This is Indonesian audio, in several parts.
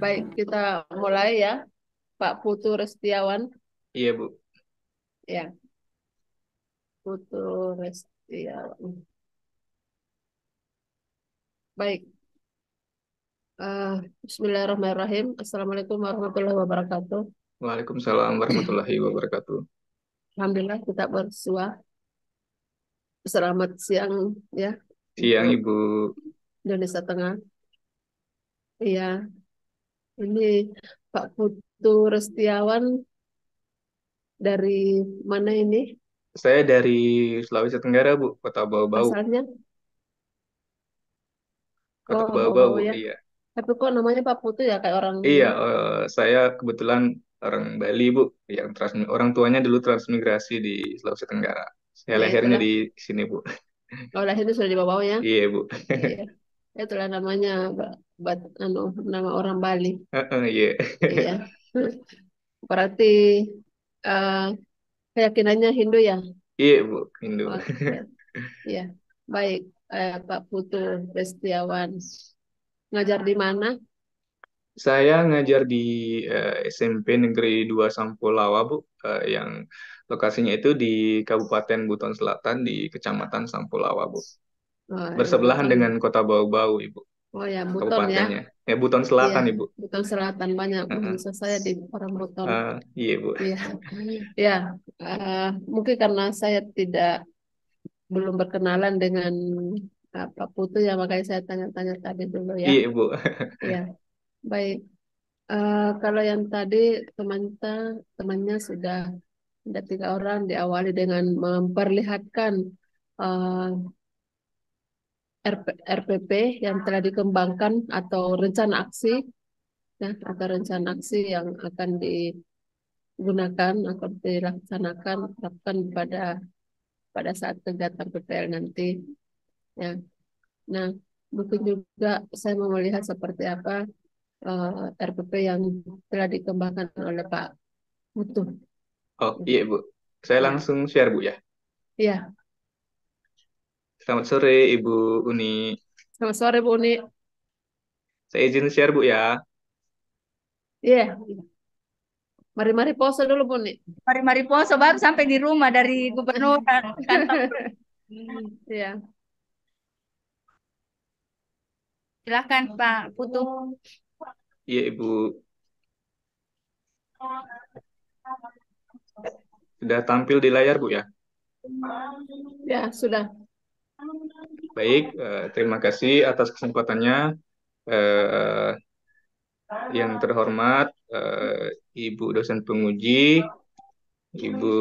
Baik, kita mulai ya, Pak Putu Restiawan. Iya, Bu. Ya, Putu Restiawan. Baik, Bismillahirrahmanirrahim. Assalamualaikum warahmatullahi wabarakatuh. Waalaikumsalam warahmatullahi wabarakatuh. Alhamdulillah kita bersua. Selamat siang ya Siang, untuk Ibu. Indonesia Tengah. Iya, ini Pak Putu Restiawan dari mana ini Saya dari Sulawesi Tenggara, Bu. Kota Bau-Bau. asalnya? Kota Oh, Bau-Bau, bau-bau ya. iya. Tapi kok namanya Pak Putu ya kayak orang Iya, saya kebetulan orang Bali, Bu. Orang tuanya dulu transmigrasi di Sulawesi Tenggara. Saya ya lahirnya itulah. di sini, Bu. Oh, lahirnya sudah di bawah ya. Iya, Bu. Iya. Itulah namanya anu, nama orang Bali. Heeh, iya. Iya. Berarti eh, keyakinannya Hindu ya? Iya, Bu. Hindu. Oke. Iya. Baik, Pak Putu Restiawan. Ngajar di mana? Saya ngajar di SMP Negeri 2 Sampolawa, Bu. Yang lokasinya itu di Kabupaten Buton Selatan di Kecamatan Sampolawa, Bu. Oh, di Bersebelahan Buton. dengan Kota Bau-Bau, Ibu. Oh ya, Buton ya. Kabupatennya. Buton Iya, Selatan, Ibu. Buton Selatan banyak Heeh. bangsa saya di orang Buton. Iya, Bu. Iya. Ya, mungkin karena saya tidak belum berkenalan dengan Pak Putu ya, makanya saya tanya-tanya tadi dulu ya. Iya, Bu. Ya, baik. Kalau yang tadi temannya sudah ada 3 orang diawali dengan memperlihatkan eh, RPP yang telah dikembangkan atau rencana aksi ya atau rencana aksi yang akan digunakan atau dilaksanakan lakukan pada saat kegiatan PPL nanti ya. Nah, mungkin juga saya mau melihat seperti apa RPP yang telah dikembangkan oleh Pak Putu. Oh, iya, Bu. Saya Ya, langsung share, Bu, ya. ya. Selamat sore, Ibu Uni. Selamat sore Bu Uni. Saya izin share, Bu, ya. Iya, mari-mari pose dulu Bu Uni. Mari-mari poso baru sampai di rumah dari gubernur kantor. Iya, Silakan Pak Putu. Iya, Ibu. Sudah tampil di layar, Bu, ya. ya sudah. Baik, terima kasih atas kesempatannya. Eh, yang terhormat, Ibu dosen penguji, Ibu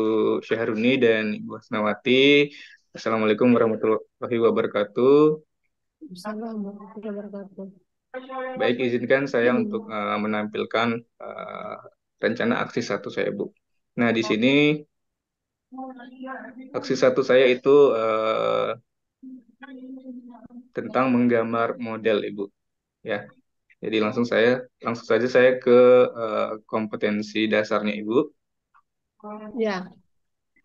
Syahruni dan Ibu Hasnawati. Assalamualaikum warahmatullahi wabarakatuh. Assalamualaikum warahmatullahi wabarakatuh. Baik, izinkan saya untuk menampilkan rencana aksi satu saya, Bu. Nah, di sini aksi satu saya itu tentang menggambar model, Ibu. Ya, jadi langsung saja saya ke kompetensi dasarnya, Ibu. Ya,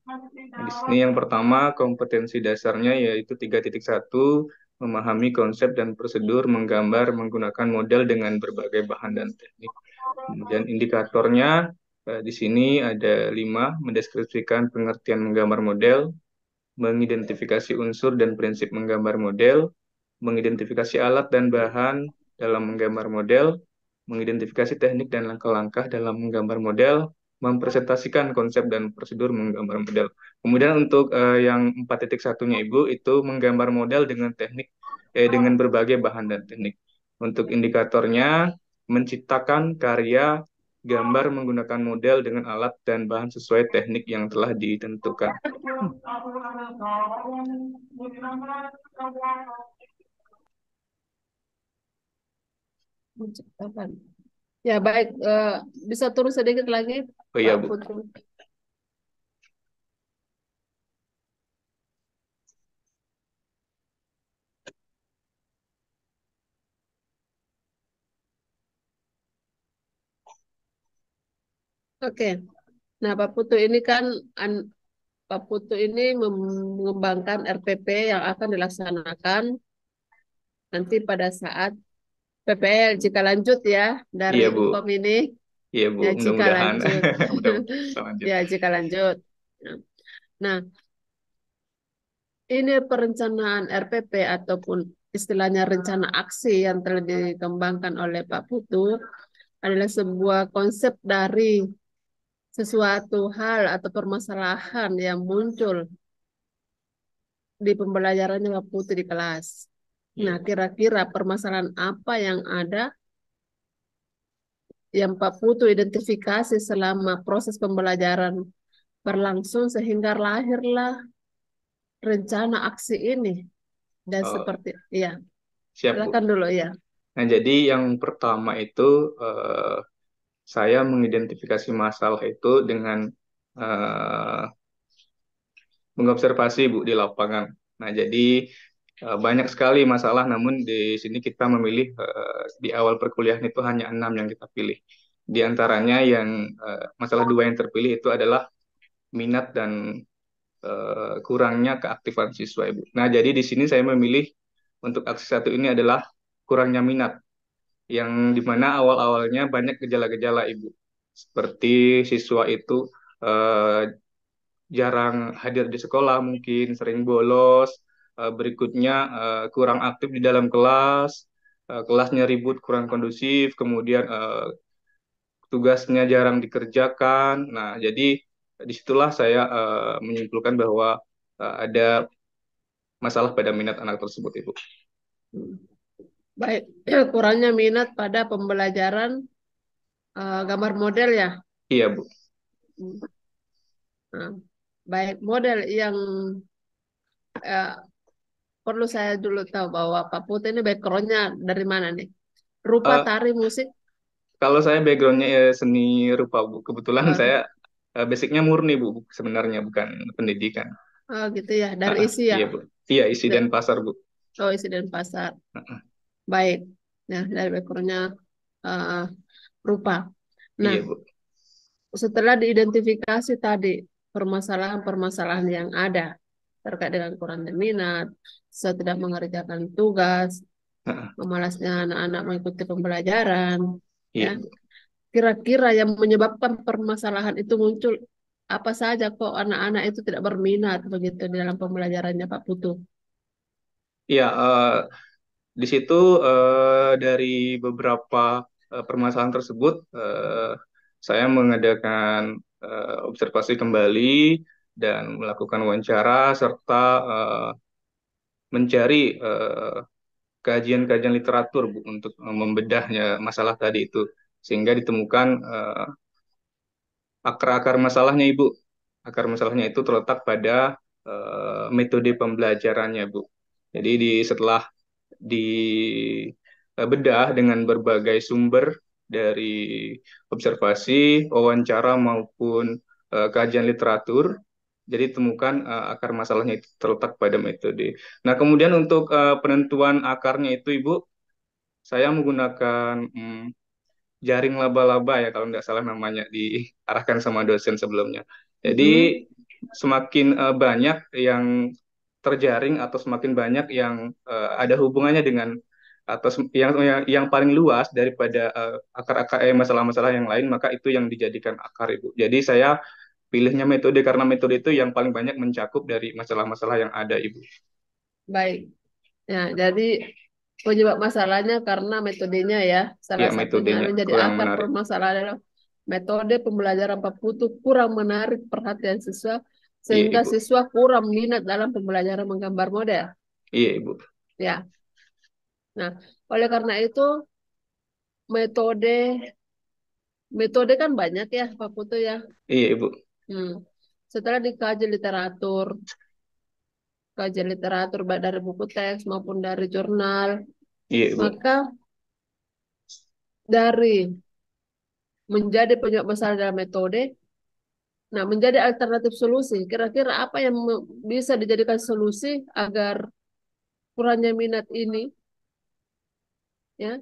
Nah, di sini yang pertama kompetensi dasarnya yaitu 3.1 memahami konsep dan prosedur menggambar menggunakan model dengan berbagai bahan dan teknik. Kemudian indikatornya di sini ada 5, mendeskripsikan pengertian menggambar model, mengidentifikasi unsur dan prinsip menggambar model, mengidentifikasi alat dan bahan dalam menggambar model, mengidentifikasi teknik dan langkah-langkah dalam menggambar model, mempresentasikan konsep dan prosedur menggambar model. Kemudian untuk yang 4.1-nya Ibu itu menggambar model dengan dengan berbagai bahan dan teknik. Untuk indikatornya menciptakan karya gambar menggunakan model dengan alat dan bahan sesuai teknik yang telah ditentukan. menciptakan. Ya, baik. Bisa turun sedikit lagi, Oh Pak iya, Bu. Putu. Oke. Nah, Pak Putu ini kan Pak Putu ini mengembangkan RPP yang akan dilaksanakan nanti pada saat PPL jika lanjut ya dari Iya, Bu. Infom ini. Iya, Bu. Ya, jika Mudah-mudahan. lanjut. Mudah-mudahan bisa lanjut. Ya, jika lanjut. Nah, ini perencanaan RPP ataupun istilahnya rencana aksi yang telah dikembangkan oleh Pak Putu adalah sebuah konsep dari sesuatu hal atau permasalahan yang muncul di pembelajarannya Pak Putu di kelas. Iya, Nah, Bu. kira-kira permasalahan apa yang ada yang Pak Putu identifikasi selama proses pembelajaran berlangsung sehingga lahirlah rencana aksi ini. Dan Oh, seperti, ya, siap, Bu. silakan dulu ya. Nah, jadi yang pertama itu saya mengidentifikasi masalah itu dengan eh, mengobservasi, Bu, di lapangan. Nah, jadi banyak sekali masalah, namun di sini kita memilih di awal perkuliahan itu hanya 6 yang kita pilih. Di antaranya yang masalah dua yang terpilih itu adalah minat dan kurangnya keaktifan siswa, Ibu. Nah, jadi di sini saya memilih untuk aksi satu ini adalah kurangnya minat, yang dimana awal-awalnya banyak gejala-gejala, Ibu. Seperti siswa itu eh, jarang hadir di sekolah, mungkin sering bolos, berikutnya kurang aktif di dalam kelas, kelasnya ribut, kurang kondusif, kemudian tugasnya jarang dikerjakan. Nah, jadi disitulah saya menyimpulkan bahwa ada masalah pada minat anak tersebut, Ibu. Baik, kurangnya minat pada pembelajaran gambar model ya. Iya, Bu. Nah, baik, model yang eh, perlu saya dulu tahu bahwa Pak Putri ini backgroundnya dari mana nih? Rupa, Eh, tari, musik? Kalau saya backgroundnya seni rupa, Bu. Kebetulan Oh, saya basicnya murni, Bu, sebenarnya bukan pendidikan. oh gitu ya, dari Ah, ah, isi ya. iya, Bu. Iya, isi dan Da- pasar, Bu. Oh, isi dan pasar. Ah, ah, Baik. Nah, dari backgroundnya eh, rupa. Nah, iya, Bu. setelah diidentifikasi tadi permasalahan-permasalahan yang ada terkait dengan kurangnya minat, saya tidak mengerjakan tugas, Ah, ah, memalasnya anak-anak mengikuti pembelajaran, iya, ya. Bu. Kira-kira yang menyebabkan permasalahan itu muncul apa saja kok anak-anak itu tidak berminat begitu di dalam pembelajarannya Pak Putu? Iya, di situ dari beberapa permasalahan tersebut, saya mengadakan observasi kembali dan melakukan wawancara serta mencari kajian-kajian literatur, Bu, untuk membedahnya masalah tadi itu, sehingga ditemukan akar-akar masalahnya, Ibu. Akar masalahnya itu terletak pada metode pembelajarannya, Bu. Jadi setelah dibedah dengan berbagai sumber dari observasi, wawancara maupun kajian literatur. Jadi temukan akar masalahnya itu terletak pada metode. Nah, kemudian untuk penentuan akarnya itu, Ibu, saya menggunakan jaring laba-laba, ya kalau nggak salah namanya, diarahkan sama dosen sebelumnya. Jadi Mm-mm. semakin banyak yang terjaring atau semakin banyak yang ada hubungannya dengan atau yang paling luas daripada akar-akar masalah-masalah yang lain, maka itu yang dijadikan akar, Ibu. Jadi saya pilihnya metode karena metode itu yang paling banyak mencakup dari masalah-masalah yang ada, Ibu. Baik. Ya, jadi penyebab masalahnya karena metodenya ya. Ya, Salah satunya metodenya menjadi kurang akar menarik. permasalahan adalah metode pembelajaran Pak Putu kurang menarik perhatian siswa Iya, sehingga Ibu. siswa kurang minat dalam pembelajaran menggambar model. Iya, Ibu. Ya. Nah, oleh karena itu metode metode kan banyak ya Pak Putu ya. Iya, Ibu. Hmm. Setelah kajian literatur baik dari buku teks maupun dari jurnal, Iya, Ibu. maka dari menjadi penyebab masalah dalam metode, nah menjadi alternatif solusi. Kira-kira apa yang bisa dijadikan solusi agar kurangnya minat ini ya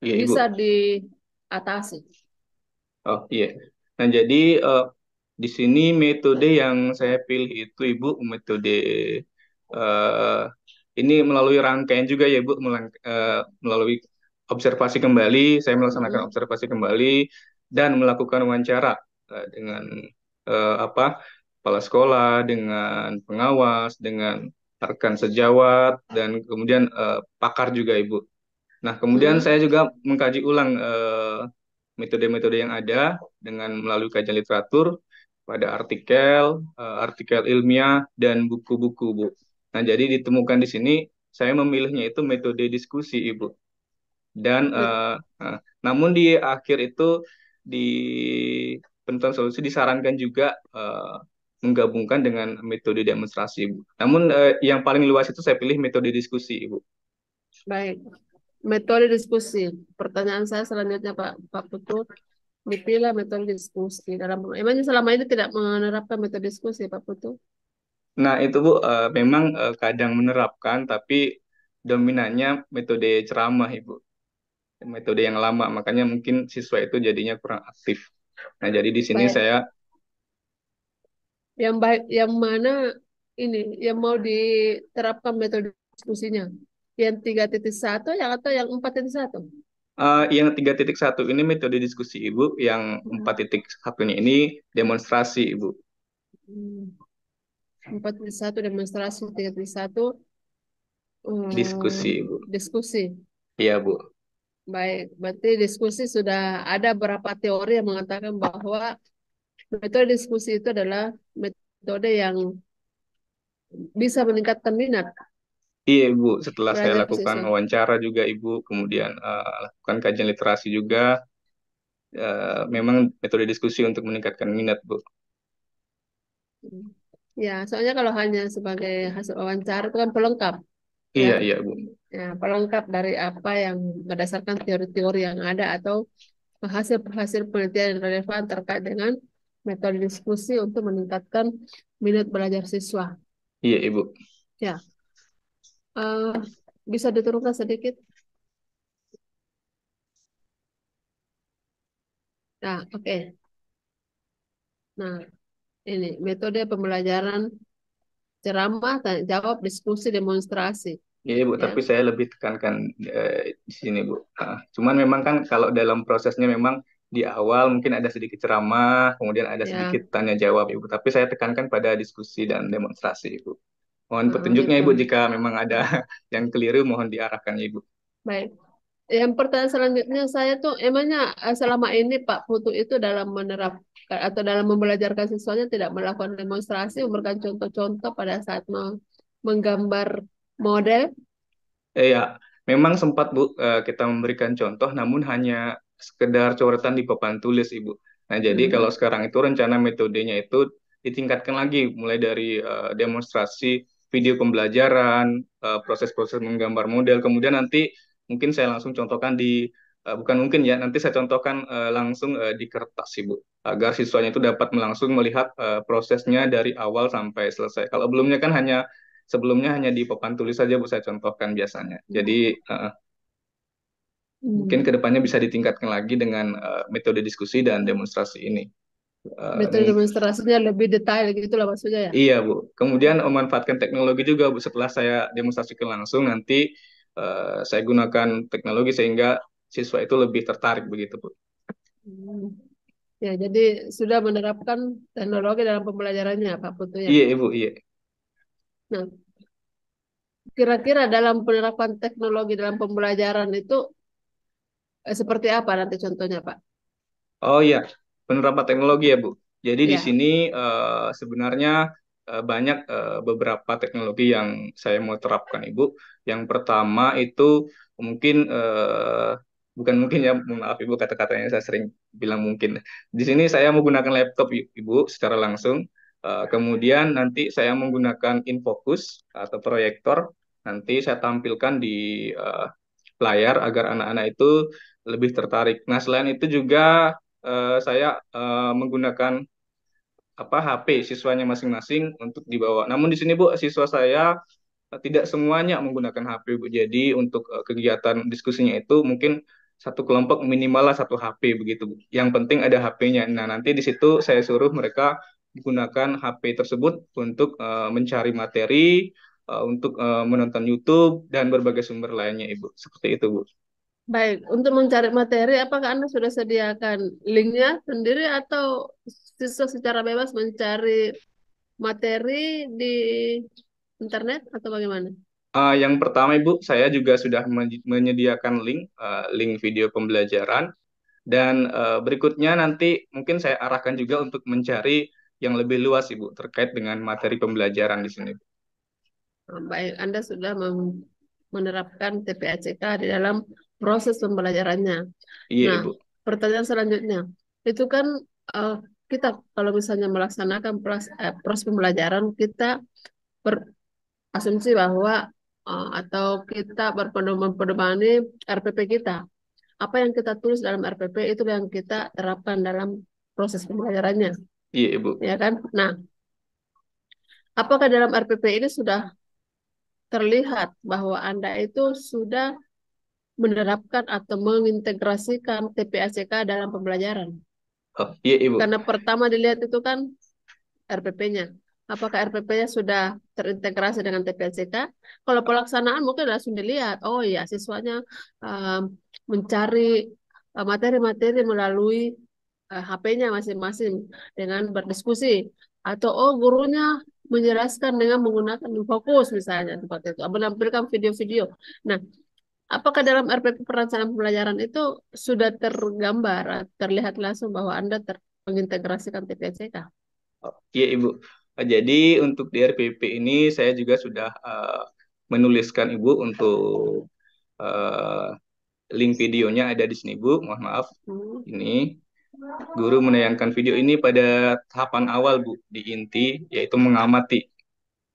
Iya, Ibu. bisa diatasi? Oh, iya. Nah, jadi di sini metode yang saya pilih itu, Ibu, metode eh, ini melalui rangkaian juga ya, Bu, melalui observasi kembali, saya melaksanakan Mm-mm. observasi kembali dan melakukan wawancara dengan apa kepala sekolah, dengan pengawas, dengan rekan sejawat, dan kemudian pakar juga Ibu. Nah, kemudian Mm-mm. saya juga mengkaji ulang metode-metode yang ada dengan melalui kajian literatur pada artikel ilmiah, dan buku-buku, Bu. Nah, jadi ditemukan di sini, saya memilihnya itu metode diskusi, Ibu. Dan Met- namun di akhir itu di penentuan solusi disarankan juga menggabungkan dengan metode demonstrasi, Ibu. Namun yang paling luas itu saya pilih metode diskusi, Ibu. Baik. Metode diskusi. Pertanyaan saya selanjutnya Pak Putu, dipilih metode diskusi dalam emangnya selama ini tidak menerapkan metode diskusi Pak Putu? Nah, itu Bu, memang kadang menerapkan, tapi dominannya metode ceramah, Ibu. Metode yang lama, makanya mungkin siswa itu jadinya kurang aktif. Nah, jadi di sini Baik. saya Yang baik, yang mana ini yang mau diterapkan metode diskusinya? Yang 3.1 yang atau yang 4.1? yang 3.1 ini metode diskusi, Ibu, yang 4.1-nya ini demonstrasi, Ibu. 4.1 demonstrasi, 3.1 Diskusi, Ibu. diskusi. Iya, Bu. Baik, berarti diskusi sudah ada beberapa teori yang mengatakan bahwa metode diskusi itu adalah metode yang bisa meningkatkan minat Iya, Ibu. Setelah saya belajar lakukan siswa. wawancara juga, Ibu, kemudian lakukan kajian literasi juga, memang metode diskusi untuk meningkatkan minat, Bu. Ya, soalnya kalau hanya sebagai hasil wawancara itu kan pelengkap, ya. Iya, iya, Bu. Ya, pelengkap dari apa yang berdasarkan teori-teori yang ada atau hasil-hasil penelitian yang relevan terkait dengan metode diskusi untuk meningkatkan minat belajar siswa. Iya, Ibu. Ya, eh, bisa diturunkan sedikit. Nah, oke. Nah, ini metode pembelajaran ceramah, tanya jawab, diskusi, demonstrasi. Iya, Bu, Ya, tapi saya lebih tekankan di sini, Bu. Cuman memang kan kalau dalam prosesnya memang di awal mungkin ada sedikit ceramah, kemudian ada ya, sedikit tanya jawab, Ibu. Tapi saya tekankan pada diskusi dan demonstrasi, Ibu. Mohon petunjuknya, gitu. Ibu, jika memang ada yang keliru, mohon diarahkan, Ibu. Baik. Yang pertanyaan selanjutnya saya tuh emangnya selama ini Pak Putu itu dalam menerapkan atau dalam membelajarkan siswanya tidak melakukan demonstrasi, memberikan contoh-contoh pada saat menggambar model. Ya, memang sempat, Bu, kita memberikan contoh, namun hanya sekedar coretan di papan tulis, Ibu. Nah, jadi kalau Hmm. sekarang itu rencana metodenya itu ditingkatkan lagi, mulai dari demonstrasi video pembelajaran, proses-proses menggambar model, kemudian nanti mungkin saya langsung contohkan bukan mungkin ya, nanti saya contohkan langsung di kertas, Ibu, agar siswanya itu dapat langsung melihat prosesnya dari awal sampai selesai. Kalau sebelumnya hanya di papan tulis saja, Bu, saya contohkan biasanya. Jadi mungkin Hmm. kedepannya bisa ditingkatkan lagi dengan metode diskusi dan demonstrasi ini. Metode demonstrasinya lebih detail gitu lah maksudnya ya. Iya, Bu. Kemudian memanfaatkan teknologi juga, Bu. Setelah saya demonstrasikan langsung, nanti saya gunakan teknologi sehingga siswa itu lebih tertarik begitu, Bu. Hmm. Ya, jadi sudah menerapkan teknologi dalam pembelajarannya Pak Putu ya. Iya, Ibu. Iya. Nah, kira-kira dalam penerapan teknologi dalam pembelajaran itu seperti apa nanti contohnya Pak? Oh iya, penerapan teknologi ya, Bu. Jadi di Ya. sini sebenarnya banyak beberapa teknologi yang saya mau terapkan, Ibu. Yang pertama itu mungkin bukan mungkin ya, mohon maaf Ibu, kata-katanya saya sering bilang mungkin. Di sini saya menggunakan laptop, Ibu, secara langsung. Kemudian nanti saya menggunakan infocus atau proyektor. Nanti saya tampilkan di layar agar anak-anak itu lebih tertarik. Nah, selain itu juga saya menggunakan HP siswanya masing-masing untuk dibawa. Namun di sini, Bu, siswa saya tidak semuanya menggunakan HP, Bu. Jadi untuk kegiatan diskusinya itu mungkin satu kelompok minimal lah satu HP begitu, Bu. Yang penting ada HP-nya. Nah, nanti di situ saya suruh mereka menggunakan HP tersebut untuk mencari materi, untuk menonton YouTube dan berbagai sumber lainnya, Ibu. Seperti itu, Bu. Baik, untuk mencari materi, apakah Anda sudah sediakan linknya sendiri atau siswa secara bebas mencari materi di internet atau bagaimana? Yang pertama Ibu, saya juga sudah menyediakan link video pembelajaran. Dan berikutnya nanti mungkin saya arahkan juga untuk mencari yang lebih luas, Ibu, terkait dengan materi pembelajaran di sini. Baik, Anda sudah menerapkan TPACK di dalam proses pembelajarannya. Iya, Nah, Ibu. pertanyaan selanjutnya, itu kan eh, kita kalau misalnya melaksanakan proses pembelajaran, kita berasumsi bahwa atau kita berpedomani RPP kita. Apa yang kita tulis dalam RPP itu yang kita terapkan dalam proses pembelajarannya, Iya, Ibu. ya kan? Nah, apakah dalam RPP ini sudah terlihat bahwa Anda itu sudah menerapkan atau mengintegrasikan TPACK dalam pembelajaran? Oh, iya, Ibu. Karena pertama dilihat itu kan RPP-nya. Apakah RPP-nya sudah terintegrasi dengan TPACK? Kalau pelaksanaan mungkin langsung dilihat, oh ya siswanya um, mencari materi-materi melalui HP-nya masing-masing dengan berdiskusi. Atau oh gurunya menjelaskan dengan menggunakan fokus misalnya seperti itu, menampilkan video-video. Nah, apakah dalam RPP perencanaan pembelajaran itu sudah tergambar, terlihat langsung bahwa Anda mengintegrasikan TPACK? Oh, iya, Ibu. Jadi untuk di RPP ini saya juga sudah menuliskan Ibu untuk eh, link videonya ada di sini, Bu. Mohon maaf. Hmm. Ini guru menayangkan video ini pada tahapan awal, Bu, di inti yaitu mengamati.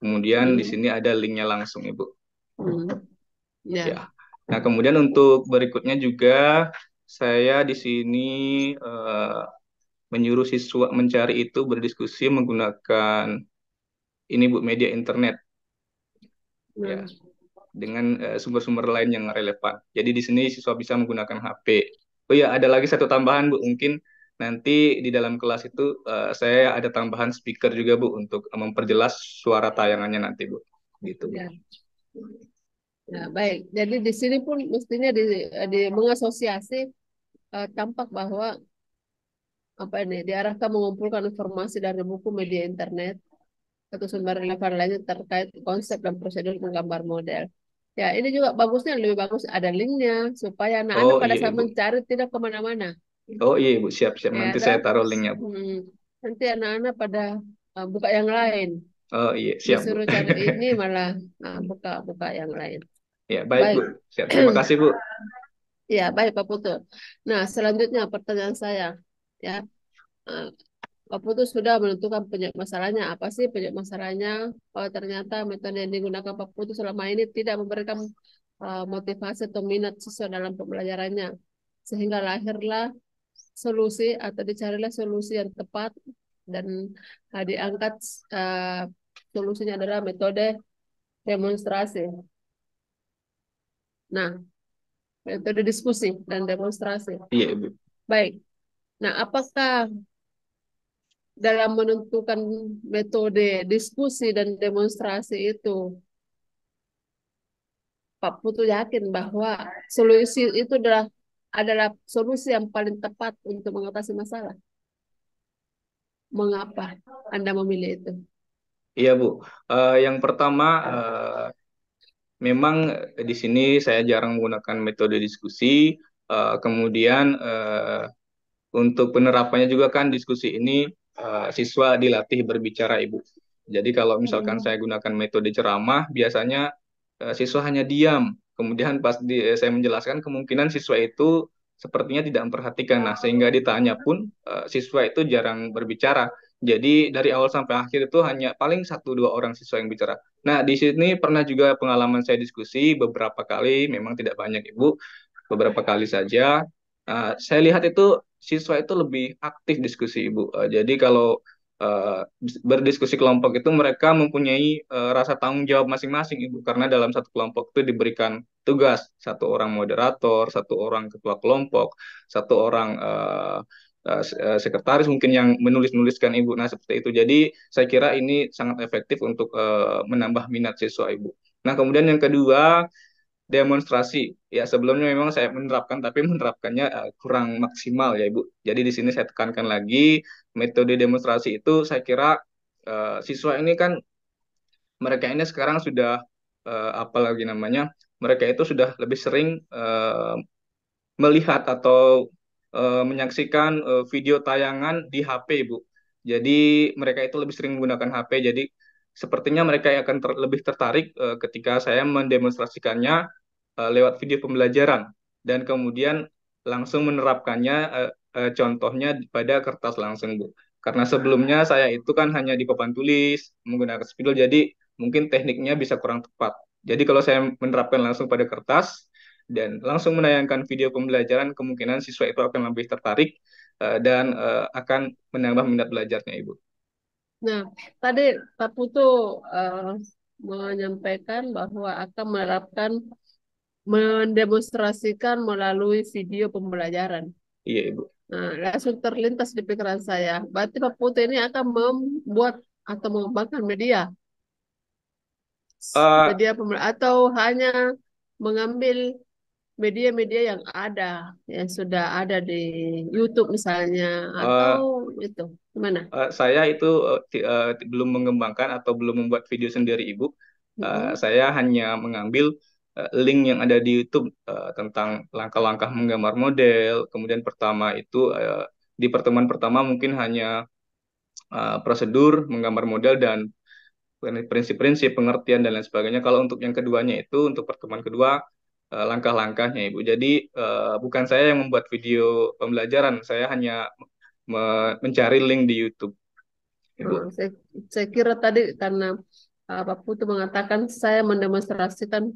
Kemudian di Hmm. sini ada linknya langsung, Ibu. Hmm. Ya. Ya. Nah, kemudian untuk berikutnya juga saya di sini eh, menyuruh siswa mencari itu berdiskusi menggunakan ini Bu, media internet ya, Nah, dengan sumber-sumber lain yang relevan. Jadi di sini siswa bisa menggunakan HP. Oh ya, ada lagi satu tambahan Bu, mungkin nanti di dalam kelas itu saya ada tambahan speaker juga Bu untuk memperjelas suara tayangannya nanti Bu. Gitu Bu. ya. Ya, baik. Jadi di sini pun mestinya di mengasosiasi tampak bahwa apa ini diarahkan mengumpulkan informasi dari buku media internet atau sumber relevan lainnya terkait konsep dan prosedur menggambar model. Ya, ini juga bagusnya lebih bagus ada linknya supaya anak-anak Oh pada iya saat Ibu. mencari tidak kemana-mana. Oh iya Ibu, siap-siap. Ya, Nanti toh? saya taruh linknya Bu. Nanti anak-anak pada buka yang lain. Oh iya, siap Bu. Disuruh cari ini malah buka-buka yang lain. Ya, baik Bu. Baik. Siap. Terima kasih Bu. Ya, baik Pak Putu. Nah, selanjutnya pertanyaan saya. Ya, eh, Pak Putu sudah menentukan penyebab masalahnya. Apa sih penyebab masalahnya? Oh, ternyata metode yang digunakan Pak Putu selama ini tidak memberikan motivasi atau minat siswa dalam pembelajarannya. Sehingga lahirlah solusi atau dicarilah solusi yang tepat dan diangkat uh, solusinya adalah metode demonstrasi. Nah, metode diskusi dan demonstrasi. Iya Ibu. Baik. Nah, apakah dalam menentukan metode diskusi dan demonstrasi itu, Pak Putu yakin bahwa solusi itu adalah solusi yang paling tepat untuk mengatasi masalah? Mengapa Anda memilih itu? Iya Bu. Yang pertama, memang di sini saya jarang menggunakan metode diskusi. Kemudian untuk penerapannya juga kan diskusi ini siswa dilatih berbicara Ibu. Jadi kalau misalkan Hmm. saya gunakan metode ceramah, biasanya siswa hanya diam. Kemudian pas saya menjelaskan, kemungkinan siswa itu sepertinya tidak memperhatikan. Nah, sehingga ditanya pun siswa itu jarang berbicara. Jadi dari awal sampai akhir itu hanya paling satu dua orang siswa yang bicara. Nah, di sini pernah juga pengalaman saya diskusi beberapa kali, memang tidak banyak Ibu, beberapa kali saja. Saya lihat itu siswa itu lebih aktif diskusi Ibu. Jadi kalau uh, berdiskusi kelompok itu mereka mempunyai rasa tanggung jawab masing-masing Ibu, karena dalam satu kelompok itu diberikan tugas, satu orang moderator, satu orang ketua kelompok, satu orang sekretaris mungkin yang menulis-nuliskan Ibu. Nah, seperti itu. Jadi saya kira ini sangat efektif untuk menambah minat siswa Ibu. Nah, kemudian yang kedua, demonstrasi. Ya, sebelumnya memang saya menerapkan, tapi menerapkannya kurang maksimal ya, Ibu. Jadi di sini saya tekankan lagi, metode demonstrasi itu saya kira siswa ini kan mereka ini sekarang sudah apa lagi namanya? Mereka itu sudah lebih sering melihat atau menyaksikan video tayangan di HP, Bu. Jadi mereka itu lebih sering menggunakan HP. Jadi sepertinya mereka akan lebih tertarik ketika saya mendemonstrasikannya lewat video pembelajaran dan kemudian langsung menerapkannya contohnya pada kertas langsung, Bu. Karena sebelumnya saya itu kan hanya di papan tulis menggunakan spidol, jadi mungkin tekniknya bisa kurang tepat. Jadi kalau saya menerapkan langsung pada kertas dan langsung menayangkan video pembelajaran, kemungkinan siswa itu akan lebih tertarik dan akan menambah minat belajarnya, Ibu. Nah, tadi Pak Putu eh, menyampaikan bahwa akan menerapkan mendemonstrasikan melalui video pembelajaran. Iya, Ibu. Nah, langsung terlintas di pikiran saya. Berarti Pak Putu ini akan membuat atau mengembangkan media, Eh, media atau hanya mengambil media-media yang ada, yang sudah ada di YouTube misalnya, atau eh, itu gimana? saya itu belum mengembangkan atau belum membuat video sendiri, Ibu. Mm-mm. Saya hanya mengambil link yang ada di YouTube tentang langkah-langkah menggambar model. Kemudian pertama itu di pertemuan pertama mungkin hanya prosedur menggambar model dan prinsip-prinsip pengertian dan lain sebagainya. Kalau untuk yang keduanya itu untuk pertemuan kedua langkah-langkahnya, Ibu. Jadi bukan saya yang membuat video pembelajaran, saya hanya mencari link di YouTube, Ibu. Nah, saya kira tadi karena Pak Putu mengatakan saya mendemonstrasikan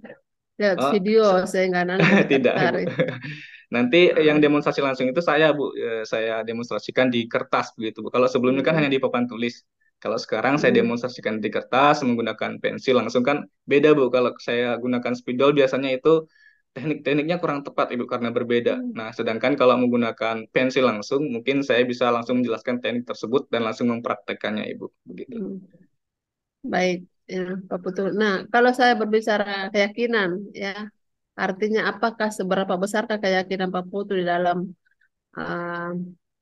lihat Oh, video sehingga anak jadi tidak, Ibu. tertarik. Nanti yang Ah, demonstrasi langsung itu saya, Bu. Saya demonstrasikan di kertas begitu, Bu. Kalau sebelumnya kan hanya mm-mm, di papan tulis. Kalau sekarang saya mm, demonstrasikan di kertas menggunakan pensil langsung kan beda, Bu. Kalau saya gunakan spidol biasanya itu teknik-tekniknya kurang tepat, Ibu, karena berbeda. mm, Nah, sedangkan kalau menggunakan pensil langsung, mungkin saya bisa langsung menjelaskan teknik tersebut dan langsung mempraktekkannya, Ibu. Begitu. mm. Baik, ya, Pak Putu. Nah, kalau saya berbicara keyakinan, ya, artinya apakah seberapa besarkah keyakinan Pak Putu di dalam uh,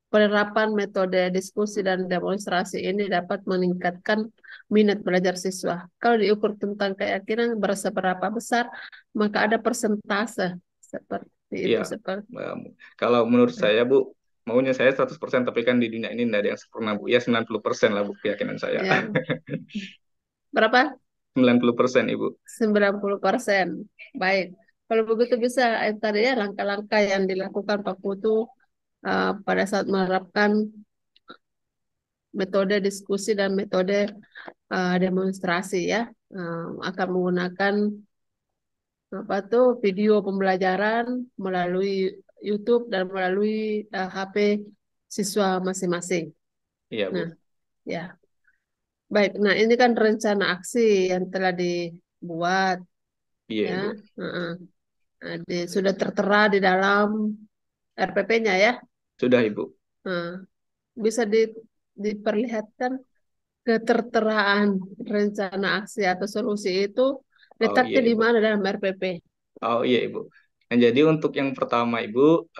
penerapan metode diskusi dan demonstrasi ini dapat meningkatkan minat belajar siswa. Kalau diukur tentang keyakinan berseberapa besar, maka ada persentase seperti Iya. itu. Seperti Em, Kalau menurut saya, Bu, maunya saya 100%, tapi kan di dunia ini tidak ada yang sempurna, Bu. Ya 90% lah, Bu, keyakinan saya. ya, berapa? 90%, Ibu. 90%. Baik. Kalau begitu bisa tadi ya langkah-langkah yang dilakukan Pak Putu pada saat menerapkan metode diskusi dan metode demonstrasi ya. Akan menggunakan apa tuh video pembelajaran melalui YouTube dan melalui HP siswa masing-masing. Iya, Nah, Bu. ya. Baik. Nah, ini kan rencana aksi yang telah dibuat Iya, ya. Ibu. Heeh. Nah, sudah tertera di dalam RPP-nya ya. Sudah, Ibu. Nah, bisa diperlihatkan keterteraan rencana aksi atau solusi itu Oh, iya, letaknya di Ibu. mana dalam RPP. Oh, iya, Ibu. Nah, jadi untuk yang pertama, Ibu,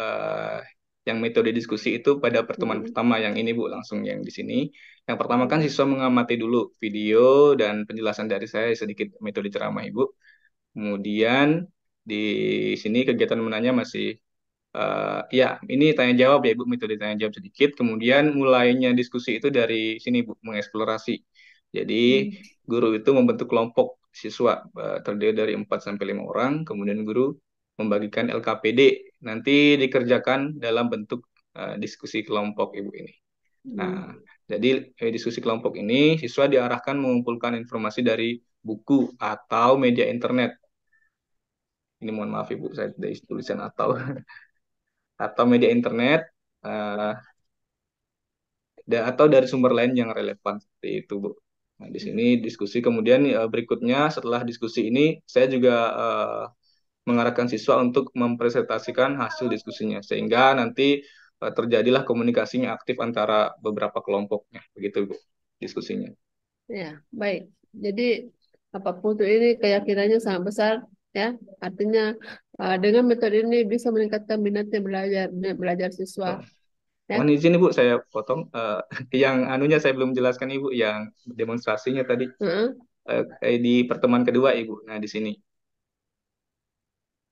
yang metode diskusi itu pada pertemuan Mm-mm. pertama yang ini, Bu, langsung yang di sini. Yang pertama kan Mm-mm. siswa mengamati dulu video dan penjelasan dari saya sedikit metode ceramah, Ibu. Kemudian di sini kegiatan menanya masih ya, ini tanya jawab ya, Ibu, metode tanya jawab sedikit. Kemudian mulainya diskusi itu dari sini, Bu, mengeksplorasi. Jadi Mm. guru itu membentuk kelompok siswa terdiri dari 4 sampai 5 orang. Kemudian guru membagikan LKPD. Nanti dikerjakan dalam bentuk diskusi kelompok, Ibu, ini. Nah, Mm. jadi diskusi kelompok ini siswa diarahkan mengumpulkan informasi dari buku atau media internet. Ini mohon maaf, Ibu, saya dari tulisan atau media internet eh, atau dari sumber lain yang relevan seperti itu, Bu. Nah, di sini diskusi kemudian berikutnya setelah diskusi ini saya juga mengarahkan siswa untuk mempresentasikan hasil diskusinya sehingga nanti terjadilah komunikasinya aktif antara beberapa kelompoknya, begitu, Bu, diskusinya. Ya, baik. Jadi apapun itu ini keyakinannya sangat besar ya. Artinya dengan metode ini bisa meningkatkan minatnya belajar siswa, Oh, ya. mohon izin Ibu, saya potong. Yang anunya saya belum jelaskan Ibu, yang demonstrasinya tadi Heeh. di pertemuan kedua Ibu. Nah, di sini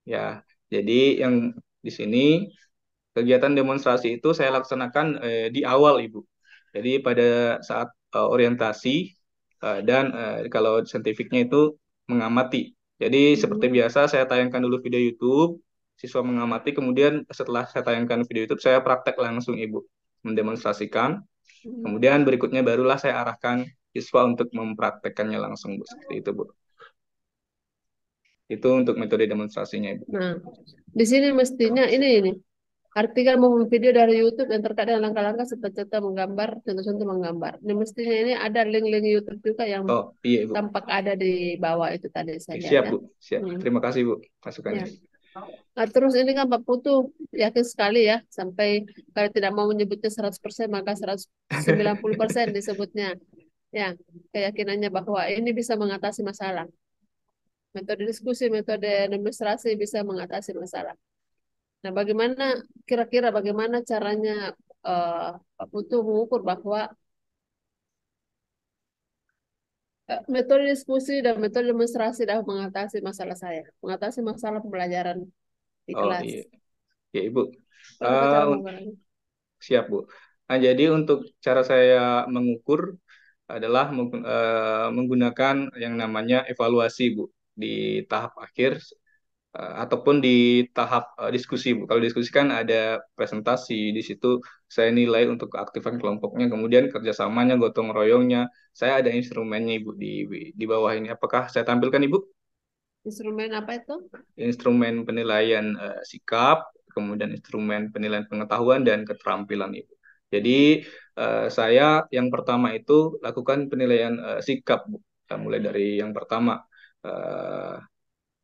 ya. Jadi yang di sini kegiatan demonstrasi itu saya laksanakan di awal Ibu. Jadi pada saat orientasi dan kalau saintifiknya itu mengamati. Jadi seperti Hmm. biasa saya tayangkan dulu video YouTube, siswa mengamati, kemudian setelah saya tayangkan video YouTube saya praktek langsung Ibu, mendemonstrasikan. Hmm. Kemudian berikutnya barulah saya arahkan siswa untuk mempraktekkannya langsung Bu, seperti itu Bu. Itu untuk metode demonstrasinya Ibu. Nah, di sini mestinya ini artikel maupun video dari YouTube yang terkait dengan langkah-langkah serta contoh menggambar, contoh-contoh menggambar. Ini mestinya ini ada link-link YouTube juga yang Oh iya Ibu. tampak ada di bawah itu tadi saya lihat, Siap ya. Bu, siap. Hmm. Terima kasih Bu Ya. masukannya. Nah, terus ini kan Pak Putu yakin sekali ya, sampai kalau tidak mau menyebutnya 100% maka 190% disebutnya. Ya, keyakinannya bahwa ini bisa mengatasi masalah. Metode diskusi, metode demonstrasi bisa mengatasi masalah. Nah, bagaimana caranya Pak Putu mengukur bahwa metode diskusi dan metode demonstrasi dapat mengatasi masalah saya, mengatasi masalah pembelajaran di Oh kelas. iya, ya Ibu. Bagaimana Eh, cara mengukurnya? Siap Bu. Nah, jadi untuk cara saya mengukur adalah menggunakan yang namanya evaluasi Bu di tahap akhir ataupun di tahap diskusi Bu. Kalau diskusi kan ada presentasi, di situ saya nilai untuk keaktifan kelompoknya, kemudian kerjasamanya, gotong royongnya. Saya ada instrumennya Ibu di bawah ini. Apakah saya tampilkan Ibu? Instrumen apa itu? Instrumen penilaian sikap, kemudian instrumen penilaian pengetahuan dan keterampilan Ibu. Jadi saya yang pertama itu lakukan penilaian sikap Bu. Mulai dari yang pertama eh,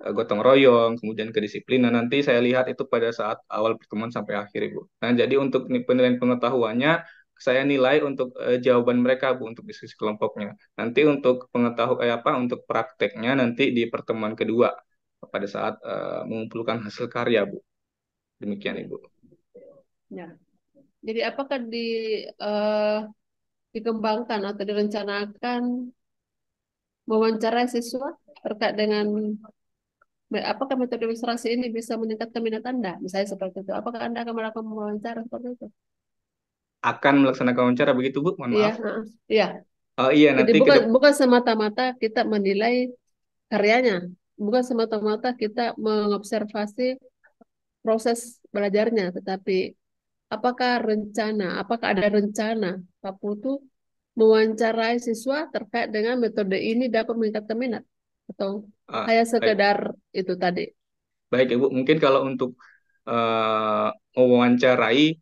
gotong royong, kemudian kedisiplinan. Nanti saya lihat itu pada saat awal pertemuan sampai akhir Ibu. Nah, jadi untuk penilaian pengetahuannya saya nilai untuk jawaban mereka Bu untuk diskusi kelompoknya. Nanti untuk untuk prakteknya nanti di pertemuan kedua pada saat mengumpulkan hasil karya Bu. Demikian Ya. Ibu. Ya. Jadi apakah eh, dikembangkan atau direncanakan mewawancarai siswa terkait dengan apakah metode ilustrasi ini bisa meningkatkan minat Anda? Misalnya seperti itu. Apakah Anda akan melakukan wawancara seperti itu? Akan melaksanakan wawancara begitu Bu? Mohon Iya, maaf. heeh. Iya. Oh iya Jadi nanti ke bukan depan. bukan semata-mata kita menilai karyanya, bukan semata-mata kita mengobservasi proses belajarnya, tetapi apakah ada rencana Pak Putu mewawancarai siswa terkait dengan metode ini dapat meningkatkan minat atau hanya Baik. sekedar itu tadi? Baik, Ibu. Mungkin kalau untuk mewawancarai,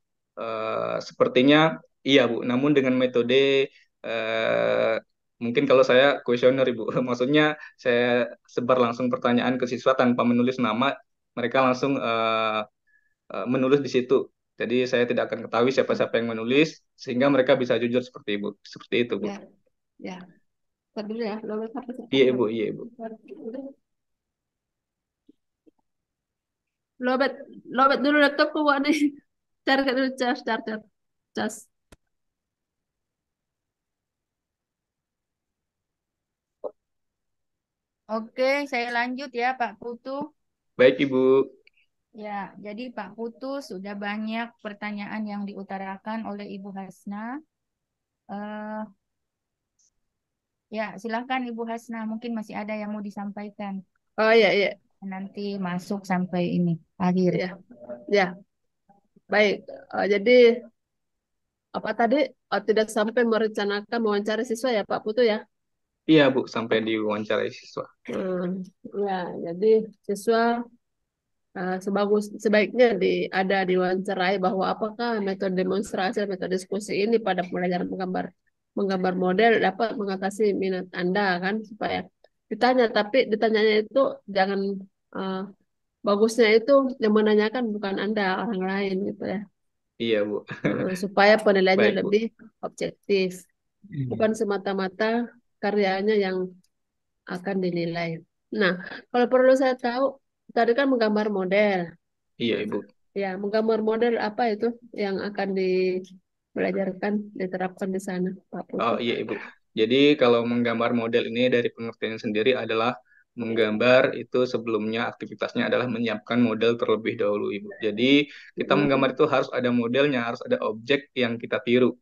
sepertinya iya, Bu. Namun dengan metode eh, mungkin kalau saya kuesioner, Ibu. Maksudnya saya sebar langsung pertanyaan ke siswa tanpa menulis nama, mereka langsung menulis di situ. Jadi saya tidak akan ketahui siapa-siapa yang menulis, sehingga mereka bisa jujur seperti Ibu. Seperti itu, Bu. Ya, ya. Ntar dulu ya, lo sampai Iya, Ibu. Iya, Ibu. lobet, lobet dulu laptopku buat nih. Cari dulu cas. Oke, saya lanjut ya Pak Putu. Baik, Ibu. Ya, jadi Pak Putu sudah banyak pertanyaan yang diutarakan oleh Ibu Hasna. Eh, ya, silakan Ibu Hasna. Mungkin masih ada yang mau disampaikan. Oh iya, iya. Nanti masuk sampai ini akhir. Ya, ya. Baik. Jadi apa tadi? Tidak sampai merencanakan mewawancara siswa ya Pak Putu ya? Iya, Bu. Sampai diwawancarai siswa. Hmm, ya, jadi siswa sebaiknya ada diwawancarai bahwa apakah metode demonstrasi dan metode diskusi ini pada pembelajaran menggambar model dapat mengatasi minat Anda kan supaya ditanya, tapi ditanyanya itu jangan eh, bagusnya itu yang menanyakan bukan Anda, orang lain gitu ya. Iya, Bu. Supaya penilaiannya Baik, Bu. lebih objektif, bukan semata-mata karyanya yang akan dinilai. Nah, kalau perlu saya tahu, tadi kan menggambar model. Iya, Ibu. Ya, menggambar model apa itu yang akan dibelajarkan, diterapkan di sana, Pak Putu? Oh iya Ibu. Jadi kalau menggambar model ini dari pengertiannya sendiri adalah menggambar itu sebelumnya aktivitasnya adalah menyiapkan model terlebih dahulu Ibu. Jadi kita menggambar Hmm, itu harus ada modelnya, harus ada objek yang kita tiru.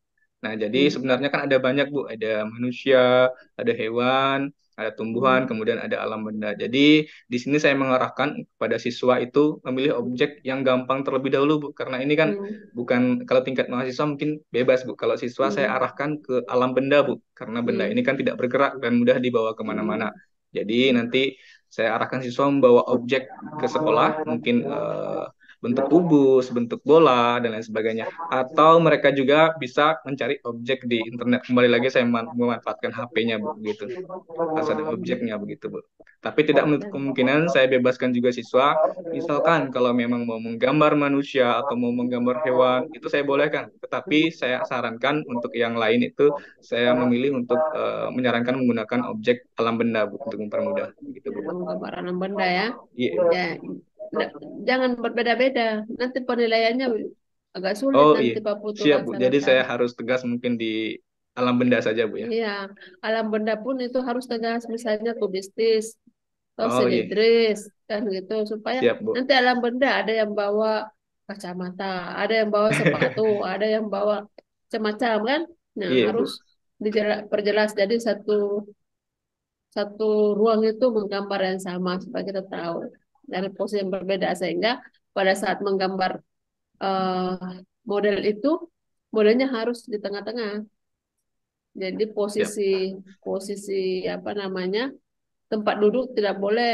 Nah, jadi hmm, sebenarnya kan ada banyak Bu, ada manusia, ada hewan, ada tumbuhan, hmm, kemudian ada alam benda. Jadi di sini saya mengarahkan kepada siswa itu memilih objek yang gampang terlebih dahulu Bu, karena ini kan hmm, bukan kalau tingkat mahasiswa mungkin bebas Bu. Kalau siswa saya hmm, arahkan ke alam benda Bu, karena benda ini hmm, kan tidak bergerak dan mudah dibawa kemana-mana. hmm, Jadi nanti saya arahkan siswa membawa objek ke sekolah, mungkin bentuk kubus, bentuk bola, dan lain sebagainya. Atau mereka juga bisa mencari objek di internet. Kembali lagi saya memanfaatkan HP-nya Bu, gitu. Harus ada objeknya begitu Bu. Tapi tidak menutup kemungkinan saya bebaskan juga siswa. Misalkan kalau memang mau menggambar manusia atau mau menggambar hewan, itu saya bolehkan. Tetapi saya sarankan untuk yang lain itu saya memilih untuk menyarankan menggunakan objek alam benda Bu untuk mempermudah begitu Bu. Gambaran benda ya. Iya Ibu. Ya, Nggak- jangan berbeda-beda. Nanti penilaiannya agak sulit Oh iya, nanti Pak Putu siap Bu. Jadi laksanakan. saya harus tegas mungkin di alam benda saja Bu ya. Iya, alam benda pun itu harus tegas, misalnya kubistis atau Oh iya, silindris, kan gitu. Supaya siap Bu. nanti alam benda ada yang bawa kacamata, ada yang bawa sepatu, ada yang bawa macam-macam kan. Nah, Iya harus Bu. perjelas. Jadi satu satu ruang itu menggambar yang sama supaya kita tahu dari posisi yang berbeda sehingga pada saat menggambar model itu modelnya harus di tengah-tengah. Jadi Siap. posisi apa namanya tempat duduk tidak boleh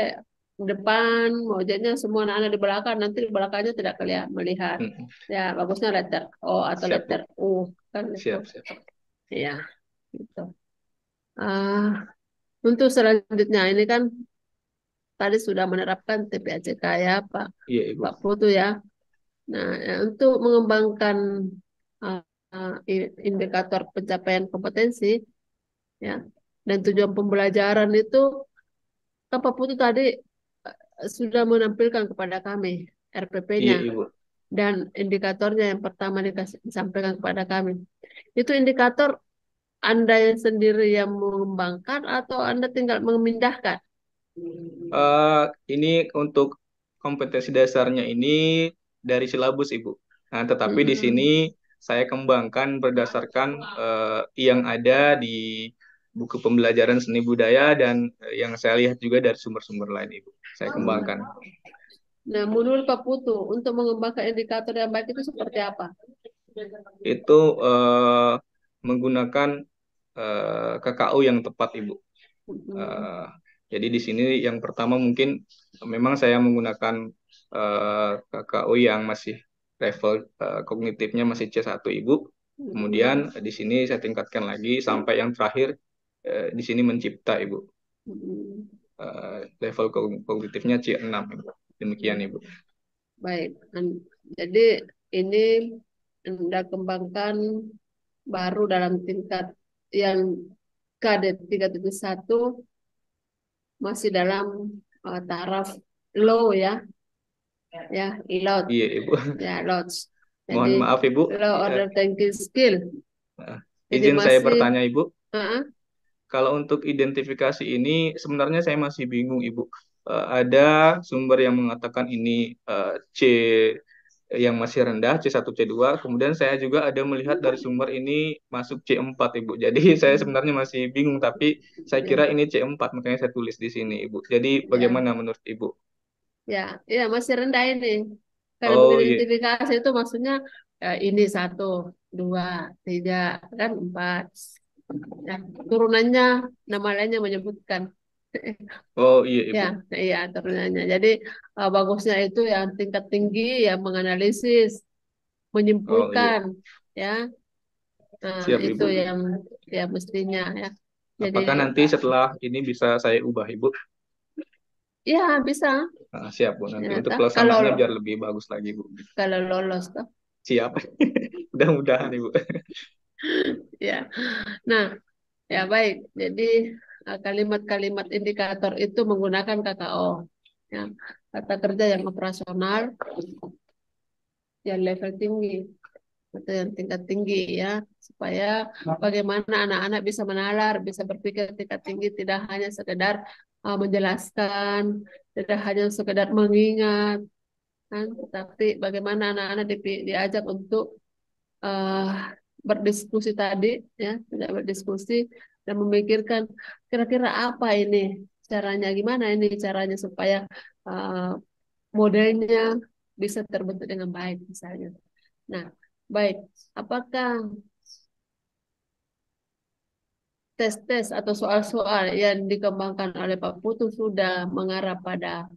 depan, maunya semua anak-anak di belakang nanti di belakangnya tidak kelihatan melihat. Mm-mm. Ya bagusnya letter O atau Siap letter Bu. U kan itu. Siap, siap. Ya gitu. Ah, untuk selanjutnya ini kan tadi sudah menerapkan TPACK ya Iya Ibu. Pak Putu ya. Nah, untuk mengembangkan uh, indikator pencapaian kompetensi ya dan tujuan pembelajaran itu kan Pak Putu tadi sudah menampilkan kepada kami Iya RPP-nya Ibu. dan indikatornya yang pertama disampaikan kepada kami. Itu indikator Anda yang sendiri yang mengembangkan atau Anda tinggal memindahkan? Eh, ini untuk kompetensi dasarnya ini dari silabus, Ibu. Nah, tetapi di sini Mm-mm. saya kembangkan berdasarkan yang ada di buku pembelajaran seni budaya dan yang saya lihat juga dari sumber-sumber lain, Ibu. Saya kembangkan. Nah, menurut Pak Putu, untuk mengembangkan indikator yang baik itu seperti apa? Itu menggunakan KKU yang tepat, Ibu. Mm-mm. Eh, jadi di sini yang pertama mungkin memang saya menggunakan KKU yang masih level kognitifnya masih C1 Ibu. Kemudian Mm-mm. di sini saya tingkatkan lagi sampai yang terakhir di sini mencipta Ibu. Mm-mm. Level kognitifnya C6 Ibu. Demikian Ibu. Baik. Jadi ini Anda kembangkan baru dalam tingkat yang KD 3.1 masih dalam taraf low ya, ya, low, Iya Ibu. ya, low. Jadi Mohon maaf Ibu. low Eh, order thinking skill. eh, Jadi izin saya masih, bertanya Ibu. uh, Kalau untuk identifikasi ini sebenarnya saya masih bingung Ibu. Ada sumber yang mengatakan ini C yang masih rendah C1 C2, kemudian saya juga ada melihat dari sumber ini masuk C4 Ibu. Jadi saya sebenarnya masih bingung tapi saya ya, kira ini C4 makanya saya tulis di sini Ibu. Jadi ya, bagaimana menurut Ibu? ya, ya masih rendah ini. Kalau Oh iya. mengidentifikasi itu maksudnya ini satu, dua, tiga, kan empat. Ya, turunannya nama lainnya menyebutkan. Oh iya Ya, Ibu. iya turunannya. Jadi bagusnya itu yang tingkat tinggi yang menganalisis, Oh iya. menyimpulkan, ya. Nah, Siap itu Ibu. yang ya mestinya ya. Jadi Apakah nanti setelah ini bisa saya ubah Ibu? ya bisa. Nah, siap Bu. Nanti Ya, untuk toh. Kalau pelaksanaannya biar lebih bagus lagi Bu. kalau lolos toh. Siap. Mudah-mudahan Ibu. Ya. Nah, ya baik. Jadi kalimat-kalimat indikator itu menggunakan KKO. Ya, kata kerja yang operasional, yang level tinggi atau yang tingkat tinggi ya, supaya bagaimana anak-anak bisa menalar, bisa berpikir tingkat tinggi, tidak hanya sekedar menjelaskan, tidak hanya sekedar mengingat, kan, tetapi bagaimana anak-anak diajak untuk eh, berdiskusi tadi, ya, tidak berdiskusi dan memikirkan kira-kira apa ini caranya, gimana ini caranya supaya eh, modelnya bisa terbentuk dengan baik misalnya. Nah, baik, apakah tes-tes atau soal-soal yang dikembangkan oleh Pak Putu sudah mengarah pada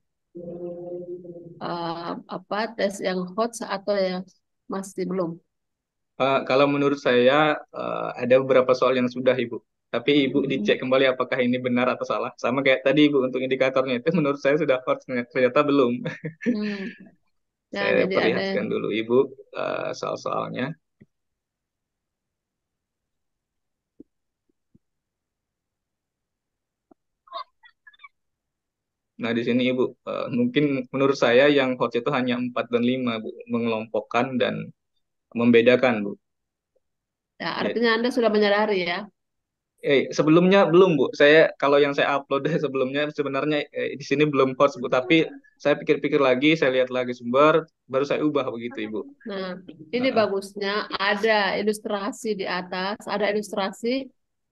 apa tes yang hot atau yang masih belum? Kalau menurut saya ada beberapa soal yang sudah Ibu. Tapi Ibu dicek kembali apakah ini benar atau salah. Sama kayak tadi Ibu untuk indikatornya itu menurut saya sudah hot, ternyata belum. Hmm. Ya, Saya jadi ada. perlihatkan dulu Ibu soal-soalnya. Nah, di sini Ibu, mungkin menurut saya yang hot itu hanya 4 dan 5 Bu, mengelompokkan dan membedakan Bu. Ya, Jadi, artinya Anda sudah menyadari ya. sebelumnya belum Bu. Saya kalau yang saya upload sebelumnya sebenarnya di sini belum hot Bu, tapi saya pikir-pikir lagi, saya lihat lagi sumber, baru saya ubah begitu Ibu. Nah, ini Heeh. bagusnya ada ilustrasi di atas, ada ilustrasi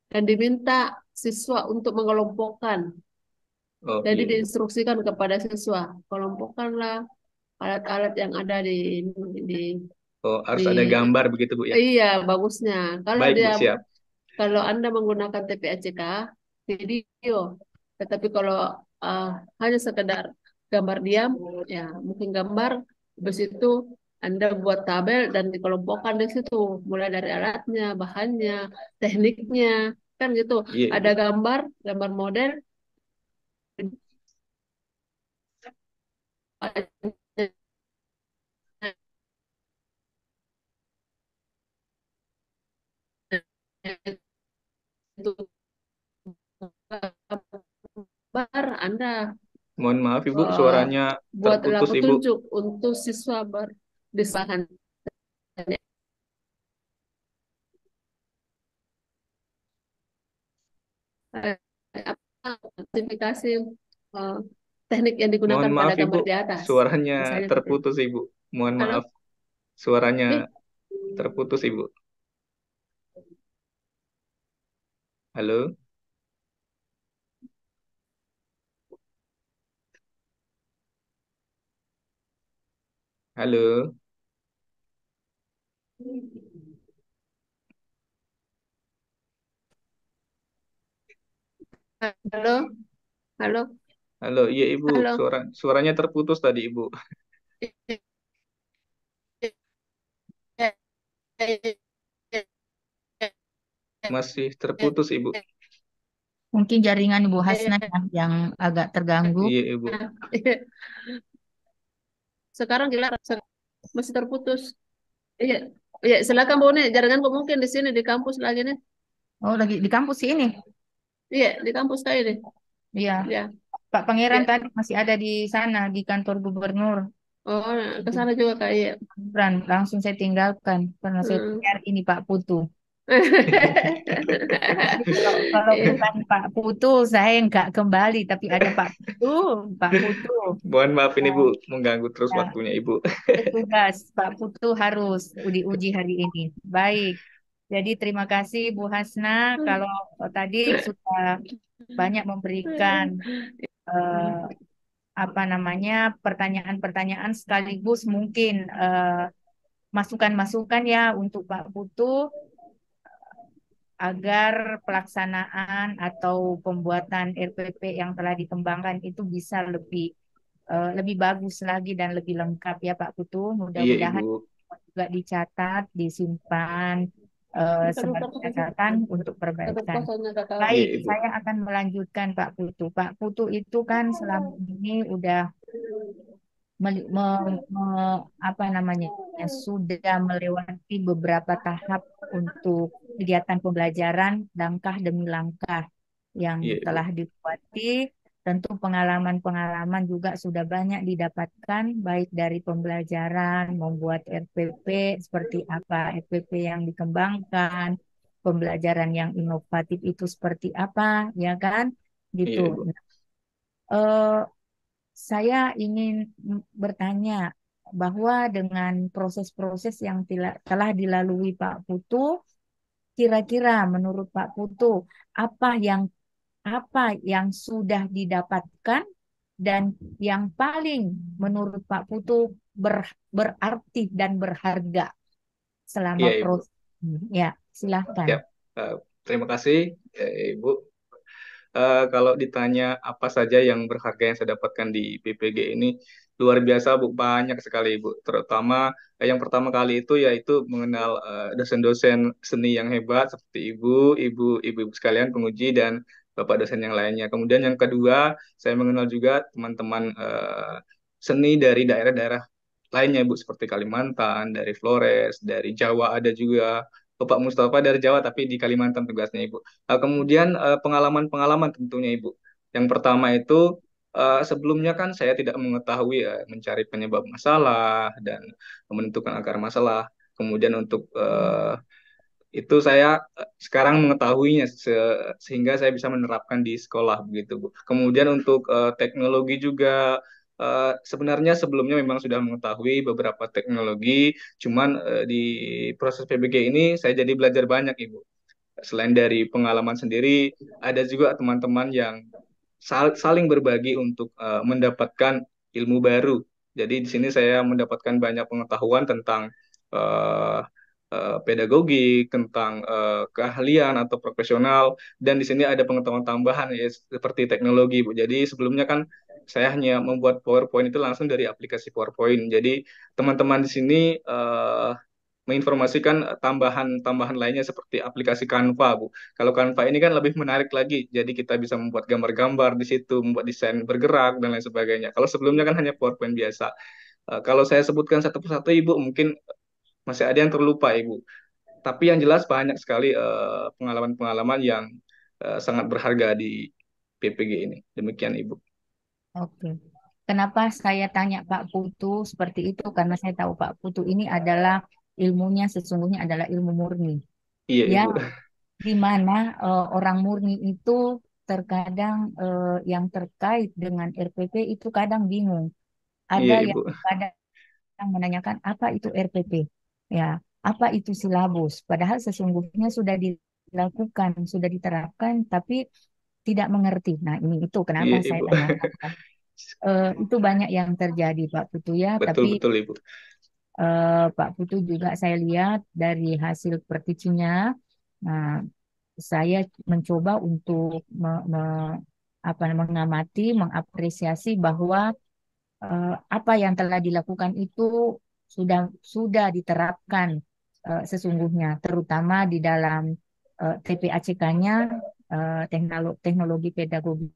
dan diminta siswa untuk mengelompokkan. Oh Jadi iya Ibu. diinstruksikan kepada siswa, kelompokkanlah alat-alat yang ada di Oh, harus ada di gambar begitu Bu ya. iya bagusnya. Kalau Baik dia Bu, siap. kalau Anda menggunakan TPACK video, tetapi kalau uh, hanya sekedar gambar diam, ya mungkin gambar, habis itu Anda buat tabel dan dikelompokkan di situ, mulai dari alatnya, bahannya, tekniknya, kan gitu. Iya Ada Ibu. gambar, gambar model, itu gambar, Anda Mohon maaf Ibu, uh, suaranya buatlah terputus Ibu. petunjuk untuk siswa berdiskusi. Apa klasifikasi eh, teknik yang Mohon digunakan pada maaf Ibu, gambar di atas, suaranya misalnya seperti itu. terputus Ibu. Mohon Halo, maaf, suaranya nih, terputus Ibu. Halo, halo, halo, halo, halo. Iya Ibu, halo. suaranya terputus tadi Ibu. Masih terputus Ibu. Mungkin jaringan Ibu Hasna yang agak terganggu. Iya Ibu. Sekarang jelas masih terputus. Iya, iya, silakan Bu nih. Jaringanku mungkin di sini di kampus lagi nih. Oh, lagi di kampus sih ini. Iya, di kampus kayak deh. Iya, Ya, Pak Pangeran iya. tadi masih ada di sana di kantor gubernur. Oh, ke sana juga kayak. Langsung saya tinggalkan karena saya Hmm. pikir ini Pak Putu. Jadi kalau kalau Iya. bukan Pak Putu, saya nggak kembali. Tapi ada Pak Putu, Pak Putu. Mohon maaf ini Nah, Bu, mengganggu terus ya, waktunya Ibu. bertugas Pak Putu harus diuji hari ini. Baik. Jadi terima kasih Bu Hasna. Kalau tadi sudah banyak memberikan eh, apa namanya pertanyaan-pertanyaan sekaligus mungkin masukan-masukan ya untuk Pak Putu agar pelaksanaan atau pembuatan RPP yang telah dikembangkan itu bisa lebih bagus lagi dan lebih lengkap ya Pak Putu. Iya Mudah-mudahan Ibu. juga dicatat, disimpan sebagai catatan untuk perbaikan. Iya Baik, Ibu. saya akan melanjutkan Pak Putu. Pak Putu itu kan selama ini udah meli- me- me- apa namanya ya, sudah melewati beberapa tahap untuk kegiatan pembelajaran langkah demi langkah. yang Iya, Ibu. telah dilewati. Tentu pengalaman-pengalaman juga sudah banyak didapatkan, baik dari pembelajaran, membuat RPP, seperti apa RPP yang dikembangkan, pembelajaran yang inovatif itu seperti apa, ya kan? Gitu. Iya, Ibu. Nah, eh, saya ingin bertanya bahwa dengan proses-proses yang telah dilalui Pak Putu, kira-kira menurut Pak Putu, apa yang apa yang sudah didapatkan dan yang paling menurut Pak Putu berarti dan berharga selama Iya, Ibu. proses ini? Ya, silahkan. Siap. Terima kasih, Ibu. Kalau ditanya apa saja yang berharga yang saya dapatkan di PPG ini, luar biasa, Bu. Banyak sekali, Bu. Terutama yang pertama kali itu yaitu mengenal dosen-dosen seni yang hebat seperti ibu-ibu sekalian penguji dan bapak dosen yang lainnya. Kemudian yang kedua, saya mengenal juga teman-teman seni dari daerah-daerah lainnya, Bu, seperti Kalimantan, dari Flores, dari Jawa ada juga. Bapak Mustafa dari Jawa tapi di Kalimantan tugasnya, Ibu. Kemudian pengalaman-pengalaman tentunya, Ibu. Yang pertama itu sebelumnya kan saya tidak mengetahui mencari penyebab masalah dan menentukan akar masalah. Kemudian untuk itu saya sekarang mengetahuinya sehingga saya bisa menerapkan di sekolah begitu, Bu. Kemudian untuk teknologi juga sebenarnya sebelumnya memang sudah mengetahui beberapa teknologi, cuman di proses PBG ini saya jadi belajar banyak, Ibu. Selain dari pengalaman sendiri, ada juga teman-teman yang saling berbagi untuk mendapatkan ilmu baru. Jadi di sini saya mendapatkan banyak pengetahuan tentang uh, pedagogi, tentang keahlian atau profesional, dan di sini ada pengetahuan tambahan ya seperti teknologi, Bu. Jadi sebelumnya kan saya hanya membuat PowerPoint itu langsung dari aplikasi PowerPoint. Jadi teman-teman di sini menginformasikan tambahan-tambahan lainnya seperti aplikasi Canva, Bu. Kalau Canva ini kan lebih menarik lagi, jadi kita bisa membuat gambar-gambar di situ, membuat desain bergerak dan lain sebagainya. Kalau sebelumnya kan hanya PowerPoint biasa. Kalau saya sebutkan satu persatu, Ibu, mungkin masih ada yang terlupa, Ibu. Tapi yang jelas banyak sekali pengalaman-pengalaman yang sangat berharga di PPG ini. Demikian, Ibu. Oke. Kenapa saya tanya Pak Putu seperti itu? Karena saya tahu Pak Putu ini adalah ilmunya sesungguhnya adalah ilmu murni. Iya, Ya, Ibu. di mana orang murni itu terkadang yang terkait dengan RPP itu kadang bingung. Ada Iya, yang Ibu. kadang menanyakan apa itu RPP, ya, apa itu silabus. Padahal sesungguhnya sudah dilakukan, sudah diterapkan, tapi tidak mengerti. Nah, ini itu kenapa Iya, saya Ibu. tanyakan. Itu banyak yang terjadi, Pak Putu ya. Tapi Betul-betul, Ibu. Pak Putu juga saya lihat dari hasil perticinya. Nah, saya mencoba untuk mengamati, mengapresiasi bahwa apa yang telah dilakukan itu sudah diterapkan sesungguhnya, terutama di dalam TPACK-nya, teknologi pedagogi.